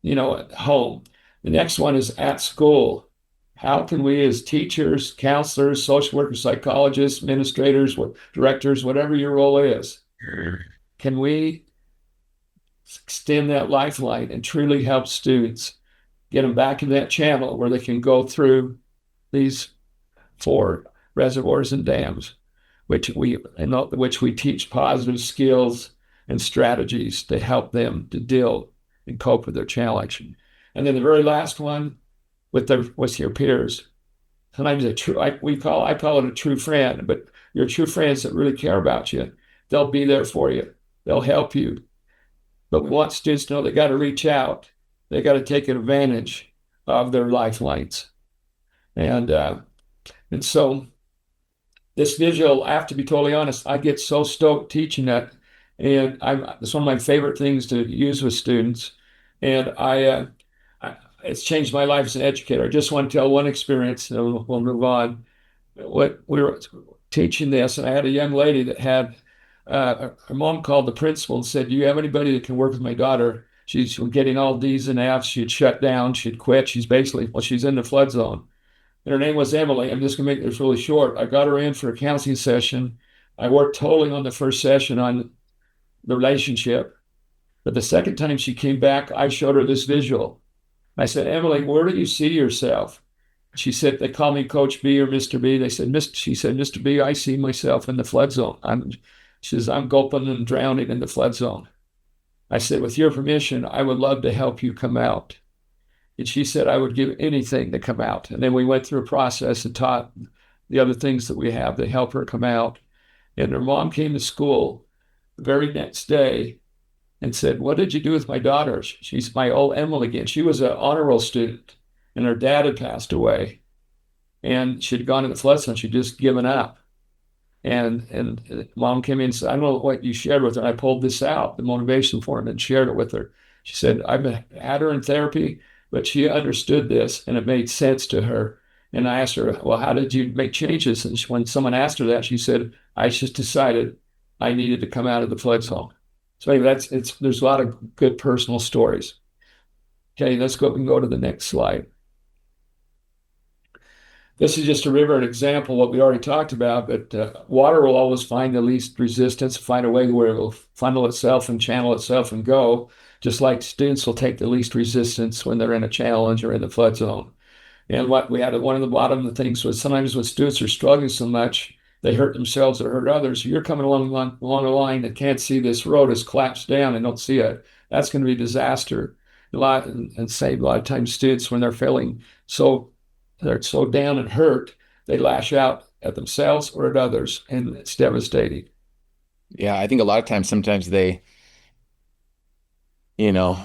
at home? The next one is at school. How can we, as teachers, counselors, social workers, psychologists, administrators, directors, whatever your role is, can we extend that lifeline and truly help students, get them back in that channel where they can go through these 4 reservoirs and dams, which we teach positive skills and strategies to help them to deal and cope with their challenge. And then the very last one, with your peers. Sometimes I call it a true friend, but your true friends that really care about you, they'll be there for you. They'll help you. But we want students to know they got to reach out. They got to take advantage of their lifelines. And so this visual, I have to be totally honest, I get so stoked teaching that. And it's one of my favorite things to use with students. And it's changed my life as an educator. I just want to tell one experience, and we'll move on. We were teaching this, and I had a young lady that had, her mom called the principal and said, do you have anybody that can work with my daughter? She's getting all D's and F's. She'd shut down. She'd quit. She's in the flood zone. And her name was Emily. I'm just going to make this really short. I got her in for a counseling session. I worked totally on the first session on the relationship. But the second time she came back, I showed her this visual. I said, Emily, where do you see yourself? She said, they call me Coach B or Mr. B. She said, Mr. B, I see myself in the flood zone. She says, I'm gulping and drowning in the flood zone. I said, with your permission, I would love to help you come out. And she said, I would give anything to come out. And then we went through a process and taught the other things that we have to help her come out. And her mom came to school the very next day and said, what did you do with my daughter? She's my old Emily again. She was an honor roll student, and her dad had passed away. And she'd gone to the flood zone. She'd just given up. And mom came in and said, I don't know what you shared with her. And I pulled this out, the motivation form, and shared it with her. She said, I've had her in therapy, but she understood this and it made sense to her. And I asked her, well, how did you make changes? And when someone asked her that, she said, I just decided I needed to come out of the flood zone. So anyway, there's a lot of good personal stories. Okay, let's go. We can go to the next slide. This is just to remember an example of what we already talked about, but water will always find the least resistance, find a way where it will funnel itself and channel itself and go, just like students will take the least resistance when they're in a challenge or in the flood zone. And what we had at one of the bottom of the things was sometimes when students are struggling so much, they hurt themselves or hurt others. You're coming along a line and can't see this road is collapsed down and don't see it. That's going to be a disaster. And save a lot of times students when they're feeling they're so down and hurt, they lash out at themselves or at others, and it's devastating. Yeah, I think a lot of times, sometimes they, you know,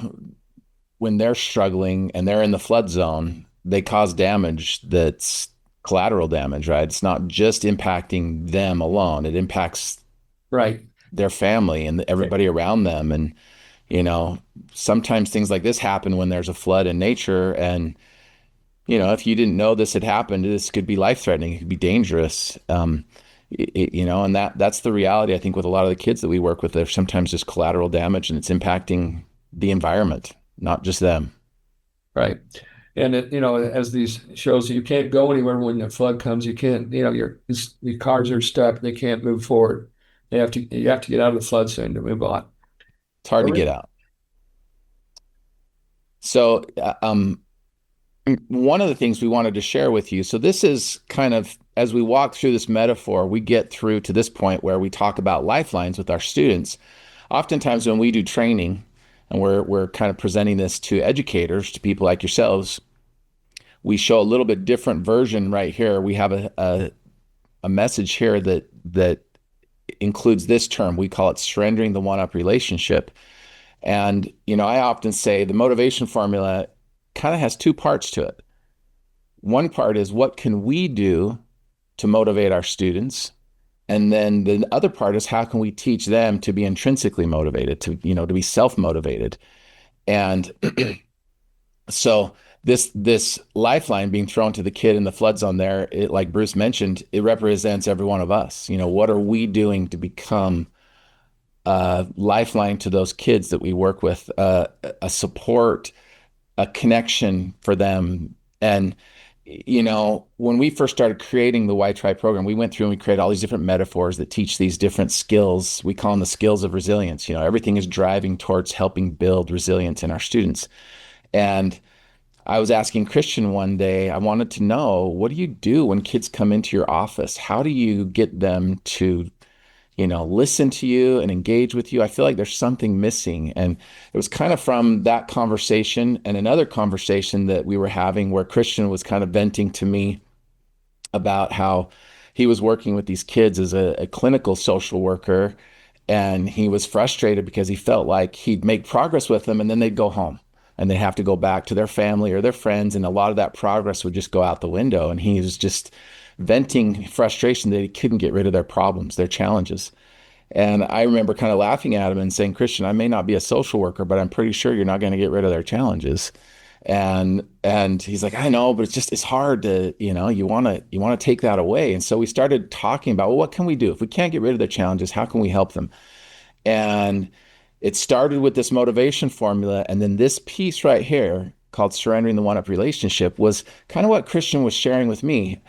when they're struggling and they're in the flood zone, they cause damage that's collateral damage, right? It's not just impacting them alone. It impacts Right. their family and everybody around them. And, sometimes things like this happen when there's a flood in nature. And, if you didn't know this had happened, this could be life-threatening. It could be dangerous. And that's the reality, I think, with a lot of the kids that we work with. There's sometimes just collateral damage and it's impacting the environment, not just them. Right. And as these shows, you can't go anywhere when the flood comes. You can't, your cars are stuck. They can't move forward. You have to get out of the flood zone to move on. It's hard to get out. So, one of the things we wanted to share with you, so this is kind of, as we walk through this metaphor, we get through to this point where we talk about lifelines with our students. Oftentimes when we do training, and we're kind of presenting this to educators, to people like yourselves, we show a little bit different version right here. We have a message here that includes this term. We call it surrendering the one-up relationship. And, I often say the motivation formula kind of has two parts to it. One part is, what can we do to motivate our students? And then the other part is, how can we teach them to be intrinsically motivated, to be self-motivated? And so this lifeline being thrown to the kid in the flood zone there, like Bruce mentioned, it represents every one of us. What are we doing to become a lifeline to those kids that we work with, a support, a connection for them? And when we first started creating the Y Tribe program, we went through and we created all these different metaphors that teach these different skills. We call them the skills of resilience. Everything is driving towards helping build resilience in our students. And I was asking Christian one day, I wanted to know, what do you do when kids come into your office? How do you get them to listen to you and engage with you? I feel like there's something missing. And it was kind of from that conversation and another conversation that we were having where Christian was kind of venting to me about how he was working with these kids as a clinical social worker. And he was frustrated because he felt like he'd make progress with them and then they'd go home and they'd have to go back to their family or their friends. And a lot of that progress would just go out the window. And he was just venting frustration that he couldn't get rid of their problems, their challenges. And I remember kind of laughing at him and saying, Christian, I may not be a social worker, but I'm pretty sure you're not going to get rid of their challenges. And he's like, I know, but it's hard to, you want to take that away. And so we started talking about, well, what can we do? If we can't get rid of their challenges, how can we help them? And it started with this motivation formula. And then this piece right here called surrendering the one-up relationship was kind of what Christian was sharing with me.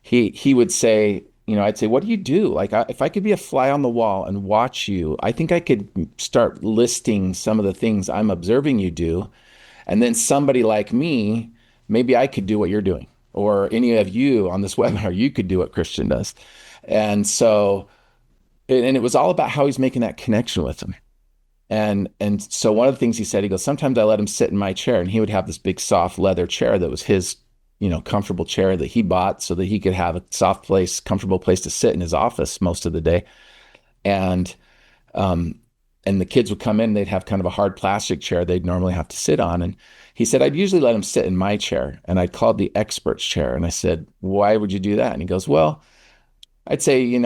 He would say, I'd say, what do you do? Like, if I could be a fly on the wall and watch you, I think I could start listing some of the things I'm observing you do. And then somebody like me, maybe I could do what you're doing. Or any of you on this webinar, you could do what Christian does. And so, and it was all about how he's making that connection with them. And so one of the things he said, he goes, sometimes I let him sit in my chair, and he would have this big soft leather chair that was his, comfortable chair that he bought so that he could have a soft place, comfortable place to sit in his office most of the day. And um, and the kids would come in, they'd have kind of a hard plastic chair they'd normally have to sit on. And he said, I'd usually let him sit in my chair, and I'd call it the expert's chair. And I said, why would you do that? And he goes, well, I'd say,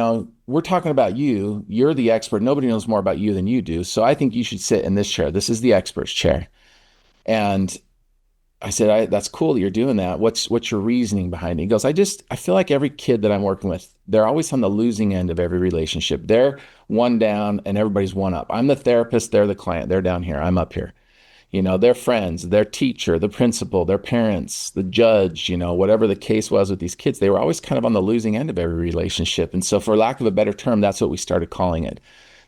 we're talking about you. You're the expert. Nobody knows more about you than you do. So I think you should sit in this chair. This is the expert's chair. And I said, that's cool that you're doing that. What's your reasoning behind it? He goes, I feel like every kid that I'm working with, they're always on the losing end of every relationship. They're one down and everybody's one up. I'm the therapist. They're the client. They're down here. I'm up here. Their friends, their teacher, the principal, their parents, the judge, whatever the case was with these kids, they were always kind of on the losing end of every relationship. And so for lack of a better term, that's what we started calling it,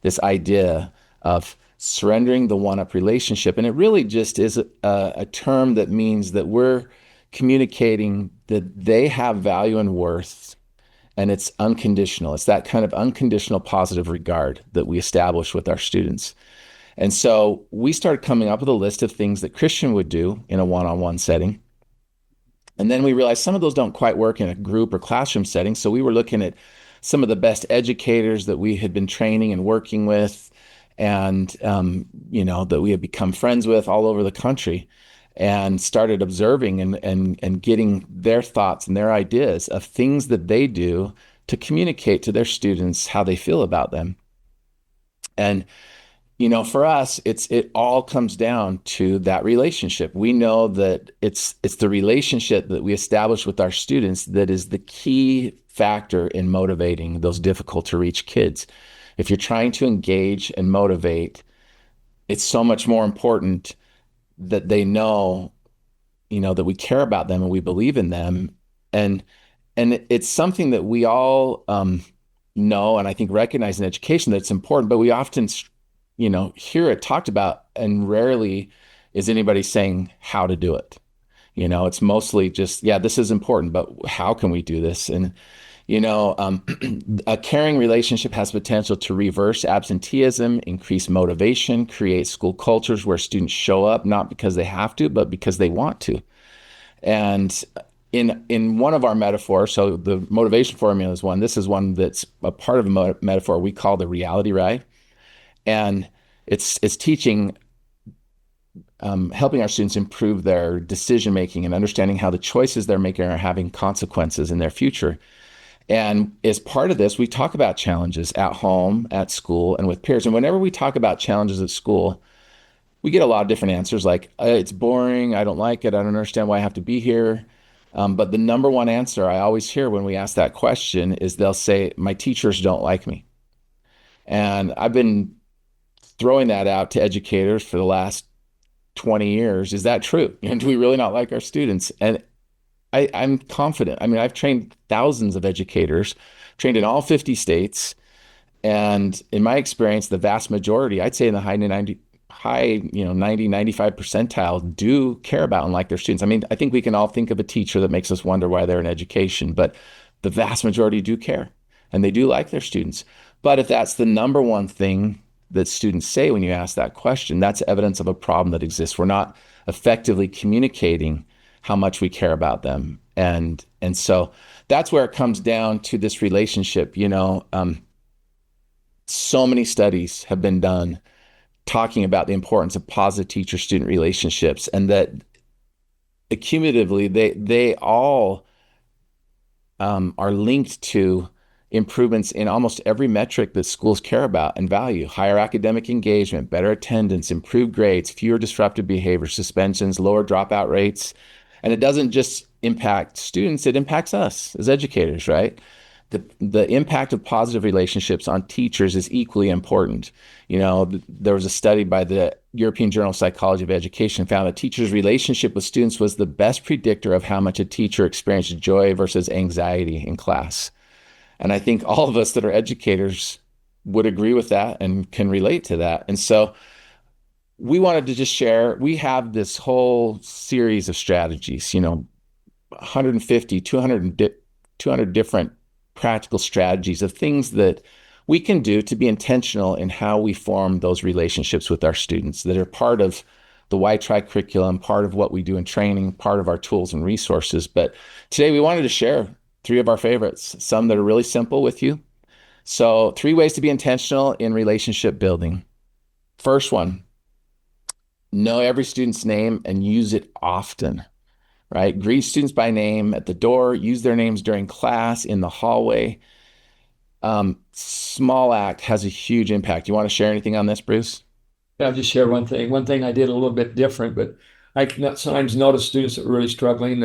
this idea of surrendering the one-up relationship. And it really just is a term that means that we're communicating that they have value and worth, and it's unconditional. It's that kind of unconditional positive regard that we establish with our students. And so we started coming up with a list of things that Christian would do in a one-on-one setting. And then we realized some of those don't quite work in a group or classroom setting. So we were looking at some of the best educators that we had been training and working with, and that we had become friends with all over the country, and started observing and getting their thoughts and their ideas of things that they do to communicate to their students how they feel about them. And for us, it all comes down to that relationship. We know that it's the relationship that we establish with our students that is the key factor in motivating those difficult to reach kids. If you're trying to engage and motivate, it's so much more important that they know, that we care about them and we believe in them. And it's something that we all know, and I think recognize in education that it's important, but we often hear it talked about, and rarely is anybody saying how to do it. It's mostly just, yeah, this is important, but how can we do this? And, a caring relationship has potential to reverse absenteeism, increase motivation, create school cultures where students show up, not because they have to, but because they want to. And in one of our metaphors, so the motivation formula is one, this is one that's a part of a metaphor we call the reality ride. And it's teaching, helping our students improve their decision making and understanding how the choices they're making are having consequences in their future. And as part of this, we talk about challenges at home, at school, and with peers. And whenever we talk about challenges at school, we get a lot of different answers like, it's boring, I don't like it, I don't understand why I have to be here. But the number one answer I always hear when we ask that question is they'll say, my teachers don't like me. And I've been throwing that out to educators for the last 20 years. Is that true? Do we really not like our students? And I'm confident. I mean, I've trained thousands of educators, trained in all 50 states. And in my experience, the vast majority, I'd say in the high 90, 95 percentile do care about and like their students. I mean, I think we can all think of a teacher that makes us wonder why they're in education, but the vast majority do care and they do like their students. But if that's the number one thing that students say when you ask that question, that's evidence of a problem that exists. We're not effectively communicating how much we care about them. And so that's where it comes down to this relationship. So many studies have been done talking about the importance of positive teacher-student relationships, and that accumulatively they all are linked to improvements in almost every metric that schools care about and value: higher academic engagement, better attendance, improved grades, fewer disruptive behavior, suspensions, lower dropout rates. And it doesn't just impact students, it impacts us as educators, right? The impact of positive relationships on teachers is equally important. There was a study by the European Journal of Psychology of Education found that teachers' relationship with students was the best predictor of how much a teacher experienced joy versus anxiety in class. And I think all of us that are educators would agree with that and can relate to that. And so we wanted to just share, we have this whole series of strategies, 150, 200 different practical strategies of things that we can do to be intentional in how we form those relationships with our students that are part of the Y-Tri curriculum, part of what we do in training, part of our tools and resources. But today we wanted to share 3 of our favorites, some that are really simple with you. So 3 ways to be intentional in relationship building. First one, know every student's name and use it often, right? Greet students by name at the door, use their names during class, in the hallway. Small act has a huge impact. You want to share anything on this, Bruce? I'll just share one thing. One thing I did a little bit different, but I sometimes notice students that were really struggling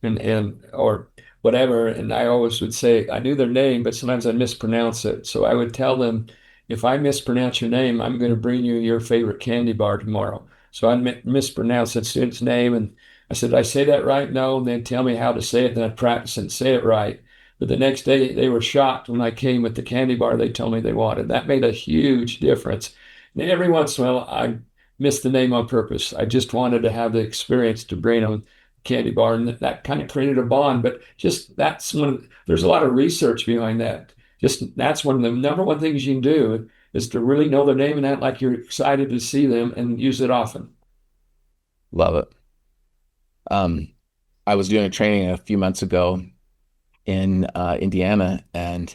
and or whatever, and I always would say I knew their name, but sometimes I mispronounce it. So I would tell them, if I mispronounce your name, I'm going to bring you your favorite candy bar tomorrow. So I mispronounce that student's name, and I said, I say that right? No, and they'd tell me how to say it, then I'd practice and say it right. But the next day they were shocked when I came with the candy bar they told me they wanted. That made a huge difference. And every once in a while, I missed the name on purpose. I just wanted to have the experience to bring them candy bar, and that kind of created a bond. But just that's there's a lot of research behind that. Just that's one of the number one things you can do is to really know their name and act like you're excited to see them and use it often. Love it. I was doing a training a few months ago in Indiana, and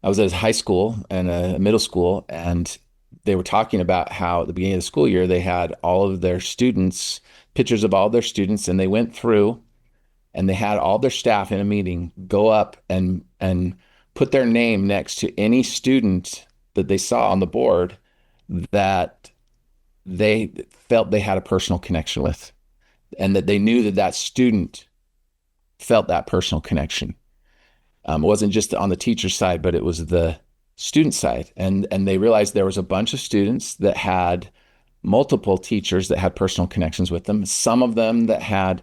I was at a high school and a middle school, and they were talking about how at the beginning of the school year, they had all of their students, pictures of all their students, and they went through and they had all their staff in a meeting go up and put their name next to any student that they saw on the board that they felt they had a personal connection with, and that they knew that that student felt that personal connection. It wasn't just on the teacher side, but it was the student side. And they realized there was a bunch of students that had multiple teachers that had personal connections with them. Some of them that had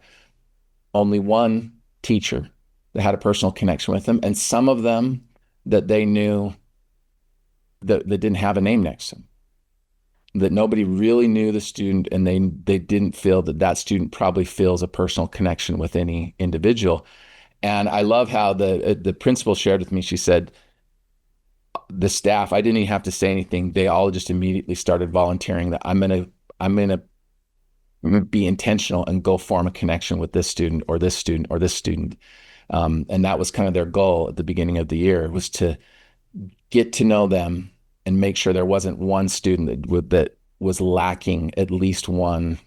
only one teacher that had a personal connection with them, and some of them that they knew that didn't have a name next to them, that nobody really knew the student, and they didn't feel that that student probably feels a personal connection with any individual. And I love how the principal shared with me. She said, the staff, I didn't even have to say anything. They all just immediately started volunteering that I'm gonna be intentional and go form a connection with this student or this student or this student. And that was kind of their goal at the beginning of the year, was to get to know them and make sure there wasn't one student that was lacking at least one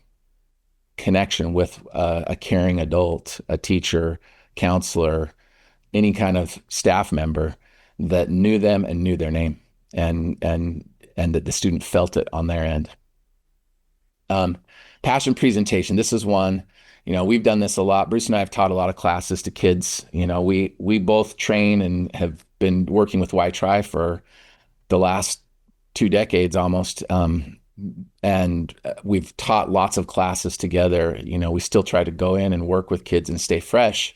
connection with a caring adult, a teacher, counselor, any kind of staff member that knew them and knew their name, and that the student felt it on their end. Passion presentation. This is one, we've done this a lot. Bruce and I have taught a lot of classes to kids. We both train and have been working with Y-Tri for the last 2 decades almost. And we've taught lots of classes together. We still try to go in and work with kids and stay fresh.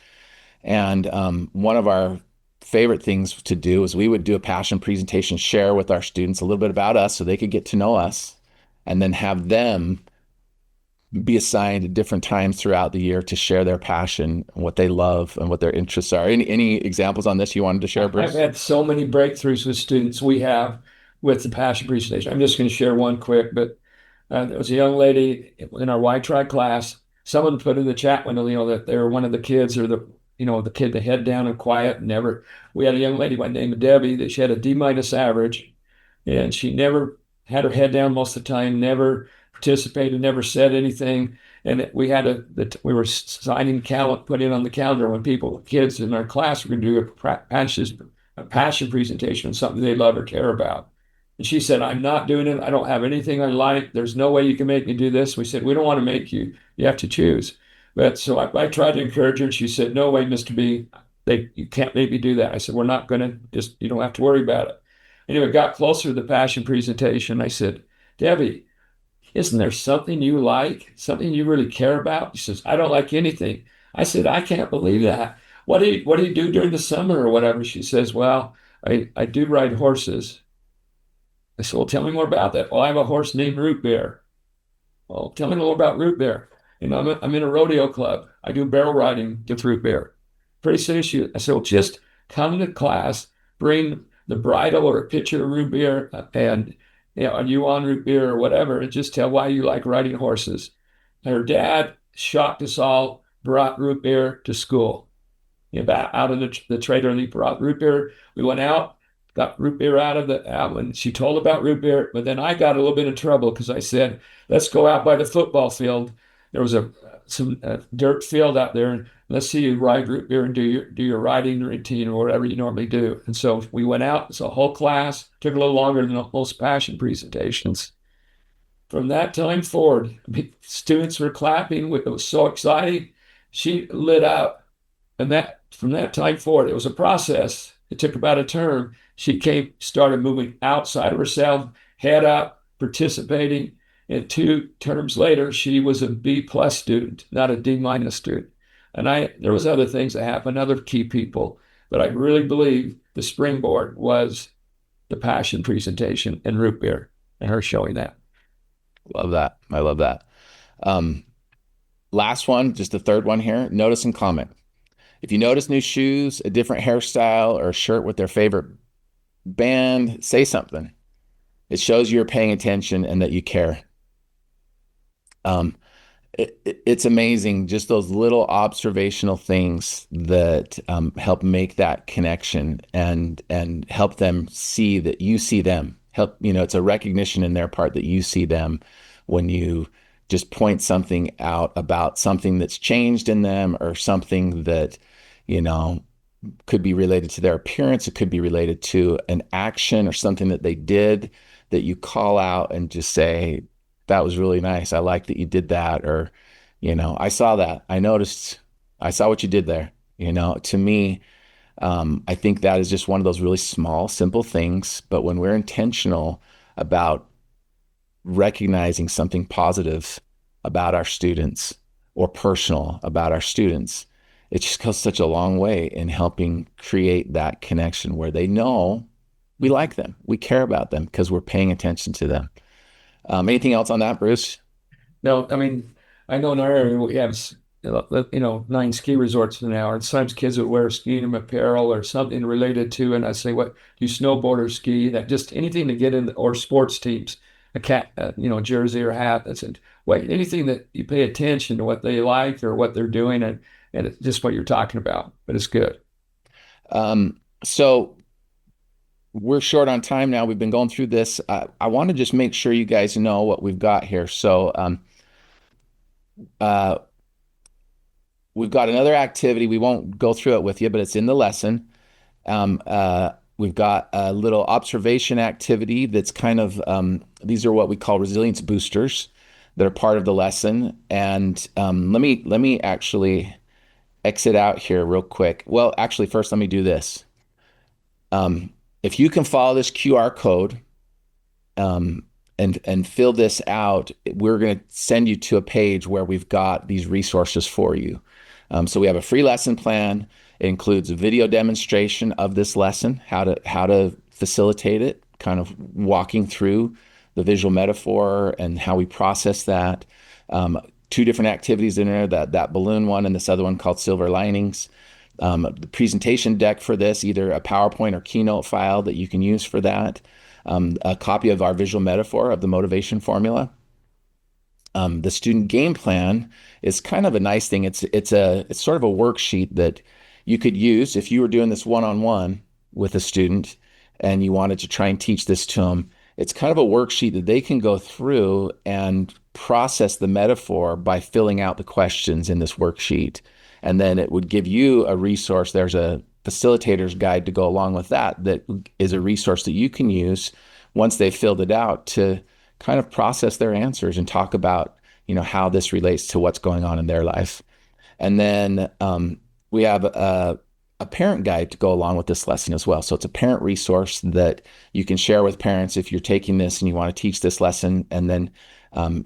And one of our favorite things to do is we would do a passion presentation, share with our students a little bit about us so they could get to know us, and then have them be assigned at different times throughout the year to share their passion, what they love, and what their interests are. Any examples on this you wanted to share, Bruce? I've had so many breakthroughs with students we have with the passion presentation. I'm just going to share one quick, but there was a young lady in our Y-Tri class. Someone put in the chat window, that they were one of the kids, or the kid, the head down and quiet, never. We had a young lady by the name of Debbie that she had a D- average, and she never had her head down most of the time, never participated, never said anything. And we had we were signing put in on the calendar when kids in our class were going to do a passion presentation on something they love or care about. And she said, I'm not doing it. I don't have anything I like. There's no way you can make me do this. We said, we don't want to make you. You have to choose. But so I tried to encourage her, and she said, no way, Mr. B, you can't make me do that. I said, we're not going to, you don't have to worry about it. Anyway, got closer to the passion presentation. I said, Debbie, isn't there something you like, something you really care about? She says, I don't like anything. I said, I can't believe that. What do you do during the summer or whatever? She says, well, I do ride horses. I said, well, tell me more about that. Well, I have a horse named Root Bear. Well, tell me more about Root Bear. I'm in a rodeo club. I do barrel riding with Root Bear. Pretty soon I said, well, just come to class, bring the bridle or a pitcher of root beer, and are you on root beer or whatever, and just tell why you like riding horses. Her dad shocked us all, brought root beer to school. Out of the trailer, and he brought root beer. We went out, got root beer out when she told about root beer. But then I got a little bit of trouble because I said, let's go out by the football field. There was some dirt field out there, and let's see you ride root beer and do your riding routine or whatever you normally do. And so we went out. It's a whole class. Took a little longer than most passion presentations. From that time forward, students were clapping. It was so exciting. She lit up. And from that time forward, it was a process. It took about a term. She started moving outside of herself, head up, participating. And 2 terms later, she was a B+ student, not a D- student. And there was other things that happened, other key people, but I really believe the springboard was the passion presentation and root beer and her showing that. Love that. I love that. Last one, just the third one here. Notice and comment. If you notice new shoes, a different hairstyle, or a shirt with their favorite band, say something. It shows you're paying attention and that you care. It's amazing, just those little observational things that help make that connection and help them see that you see them. It's a recognition in their part that you see them when you just point something out about something that's changed in them or something that, could be related to their appearance. It could be related to an action or something that they did that you call out and just say, that was really nice. I like that you did that. Or, I saw that. I saw what you did there. To me, I think that is just one of those really small, simple things. But when we're intentional about recognizing something positive about our students or personal about our students, it just goes such a long way in helping create that connection where they know we like them, we care about them because we're paying attention to them. Anything else on that, Bruce? No, I mean, I know in our area we have 9 ski resorts now, and sometimes kids would wear skiing apparel or something related to, and I say, what, do you snowboard or ski? That just anything to get in, or sports teams, a jersey or hat. That's it. Wait, anything that you pay attention to what they like or what they're doing, and it's just what you're talking about, but it's good. So we're short on time now. We've been going through this. I want to just make sure you guys know what we've got here. So we've got another activity. We won't go through it with you, but it's in the lesson. We've got a little observation activity that's kind of, these are what we call resilience boosters that are part of the lesson. And let me actually exit out here real quick. Well, actually, first, let me do this. If you can follow this QR code and fill this out, we're going to send you to a page where we've got these resources for you. So we have a free lesson plan. It includes a video demonstration of this lesson, how to facilitate it, kind of walking through the visual metaphor and how we process that. 2 different activities in there, that balloon one and this other one called Silver Linings. The presentation deck for this, either a PowerPoint or Keynote file that you can use for that. A copy of our visual metaphor of the motivation formula. The student game plan is kind of a nice thing. It's sort of a worksheet that you could use if you were doing this one-on-one with a student and you wanted to try and teach this to them. It's kind of a worksheet that they can go through and process the metaphor by filling out the questions in this worksheet. And then it would give you a resource. There's a facilitator's guide to go along with that is a resource that you can use once they've filled it out to kind of process their answers and talk about, how this relates to what's going on in their life. And then we have a parent guide to go along with this lesson as well. So it's a parent resource that you can share with parents if you're taking this and you want to teach this lesson, and then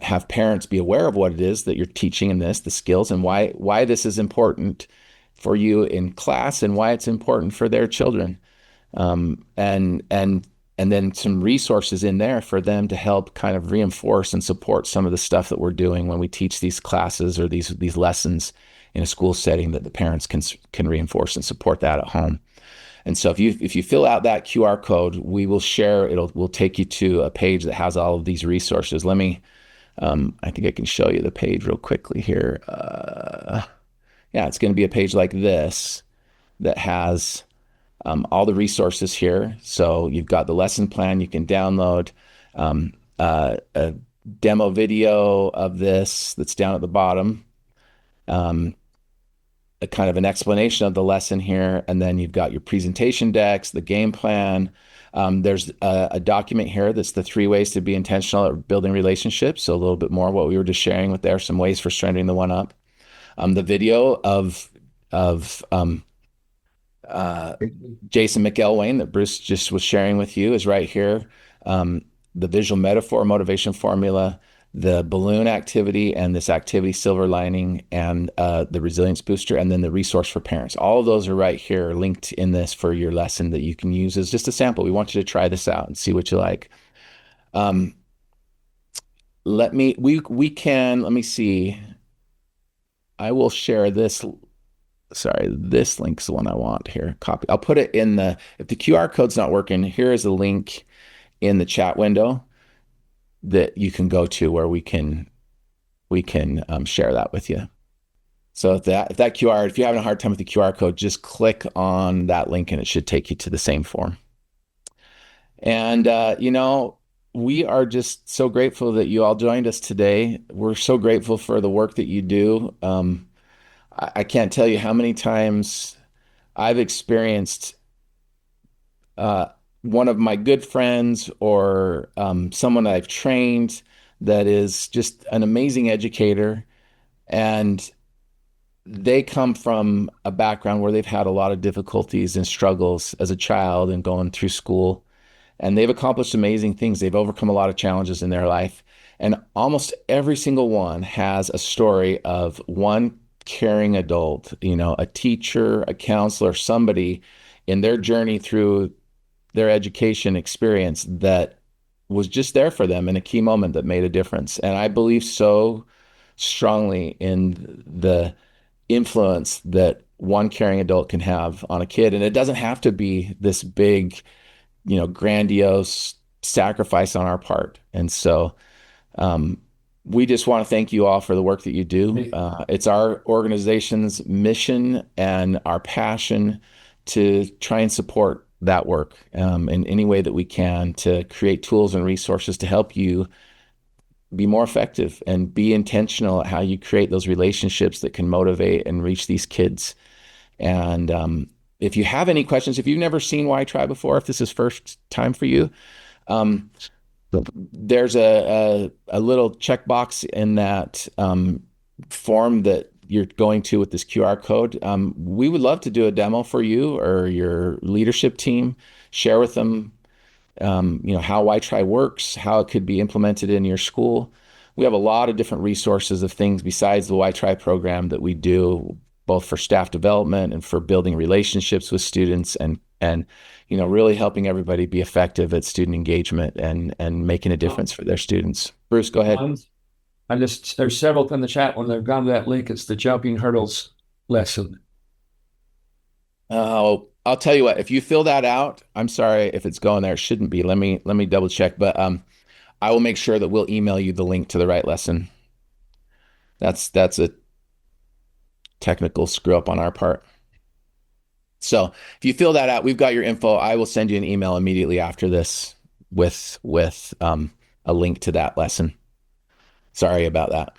have parents be aware of what it is that you're teaching in this, the skills, and why this is important for you in class and why it's important for their children. And then some resources in there for them to help kind of reinforce and support some of the stuff that we're doing when we teach these classes or these lessons in a school setting, that the parents can reinforce and support that at home. And so if you fill out that QR code, we will share, will take you to a page that has all of these resources. Let me, I think I can show you the page real quickly here. Yeah, it's going to be a page like this that has all the resources here. So you've got the lesson plan you can download, a demo video of this that's down at the bottom, a kind of an explanation of the lesson here, and then you've got your presentation decks, the game plan. There's a document here that's the 3 ways to be intentional at building relationships. So a little bit more what we were just sharing with there, some ways for strengthening the one up. The video of Jason McElwain that Bruce just was sharing with you is right here. The visual metaphor motivation formula, the balloon activity, and this activity silver lining, and the resilience booster, and then the resource for parents. All of those are right here linked in this for your lesson that you can use as just a sample. We want you to try this out and see what you like. Let me see. I will share this. Sorry, this link's the one I want here. Copy. I'll put it in if the QR code's not working, here is a link in the chat window that you can go to where we can share that with you. So if you having a hard time with the QR code, just click on that link and it should take you to the same form. And we are just so grateful that you all joined us today. We're so grateful for the work that you do. I can't tell you how many times I've experienced one of my good friends or someone I've trained that is just an amazing educator, and they come from a background where they've had a lot of difficulties and struggles as a child and going through school, and they've accomplished amazing things. They've overcome a lot of challenges in their life, and almost every single one has a story of one caring adult, a teacher, a counselor, somebody in their journey through their education experience that was just there for them in a key moment that made a difference. And I believe so strongly in the influence that one caring adult can have on a kid. And it doesn't have to be this big, grandiose sacrifice on our part. And so we just want to thank you all for the work that you do. It's our organization's mission and our passion to try and support that work in any way that we can, to create tools and resources to help you be more effective and be intentional at how you create those relationships that can motivate and reach these kids. And if you have any questions, if you've never seen Why Try before, if this is first time for you, there's a little checkbox in that form that you're going to with this QR code. We would love to do a demo for you or your leadership team, share with them, how Why Try works, how it could be implemented in your school. We have a lot of different resources of things besides the Why Try program that we do, both for staff development and for building relationships with students and really helping everybody be effective at student engagement and making a difference for their students. Bruce, go ahead. There's several in the chat. When they've gone to that link, it's the jumping hurdles lesson. Oh, I'll tell you what, if you fill that out, I'm sorry if it's going there. It shouldn't be. Let me double check, but I will make sure that we'll email you the link to the right lesson. That's a technical screw up on our part. So if you fill that out, we've got your info. I will send you an email immediately after this with a link to that lesson. Sorry about that.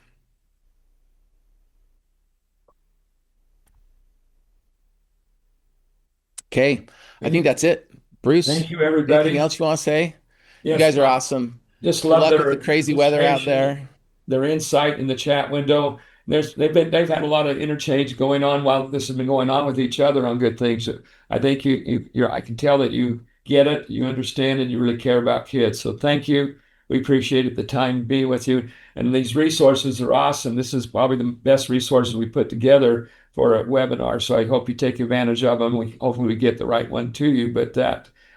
Okay, I think that's it. Bruce, thank you, everybody. Anything else you want to say? Yes, you guys are awesome. Just Good love luck with the crazy weather out there. Their insight in the chat window. They've had a lot of interchange going on while this has been going on with each other on good things. I think I can tell that you get it, you understand, and you really care about kids. So thank you. We appreciate it, the time being with you. And these resources are awesome. This is probably the best resources we put together for a webinar. So I hope you take advantage of them. Hopefully we get the right one to you. But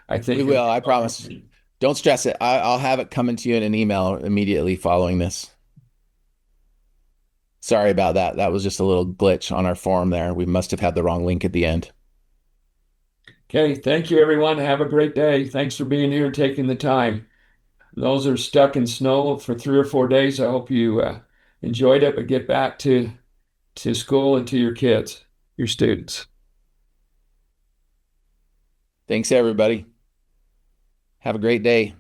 I think we will. I promise. Don't stress it. I'll have it coming to you in an email immediately following this. Sorry about that. That was just a little glitch on our form there. We must have had the wrong link at the end. Okay, thank you, everyone. Have a great day. Thanks for being here and taking the time. Those are stuck in snow for 3 or 4 days. I hope you enjoyed it, but get back to school and to your kids, your students. Thanks, everybody. Have a great day.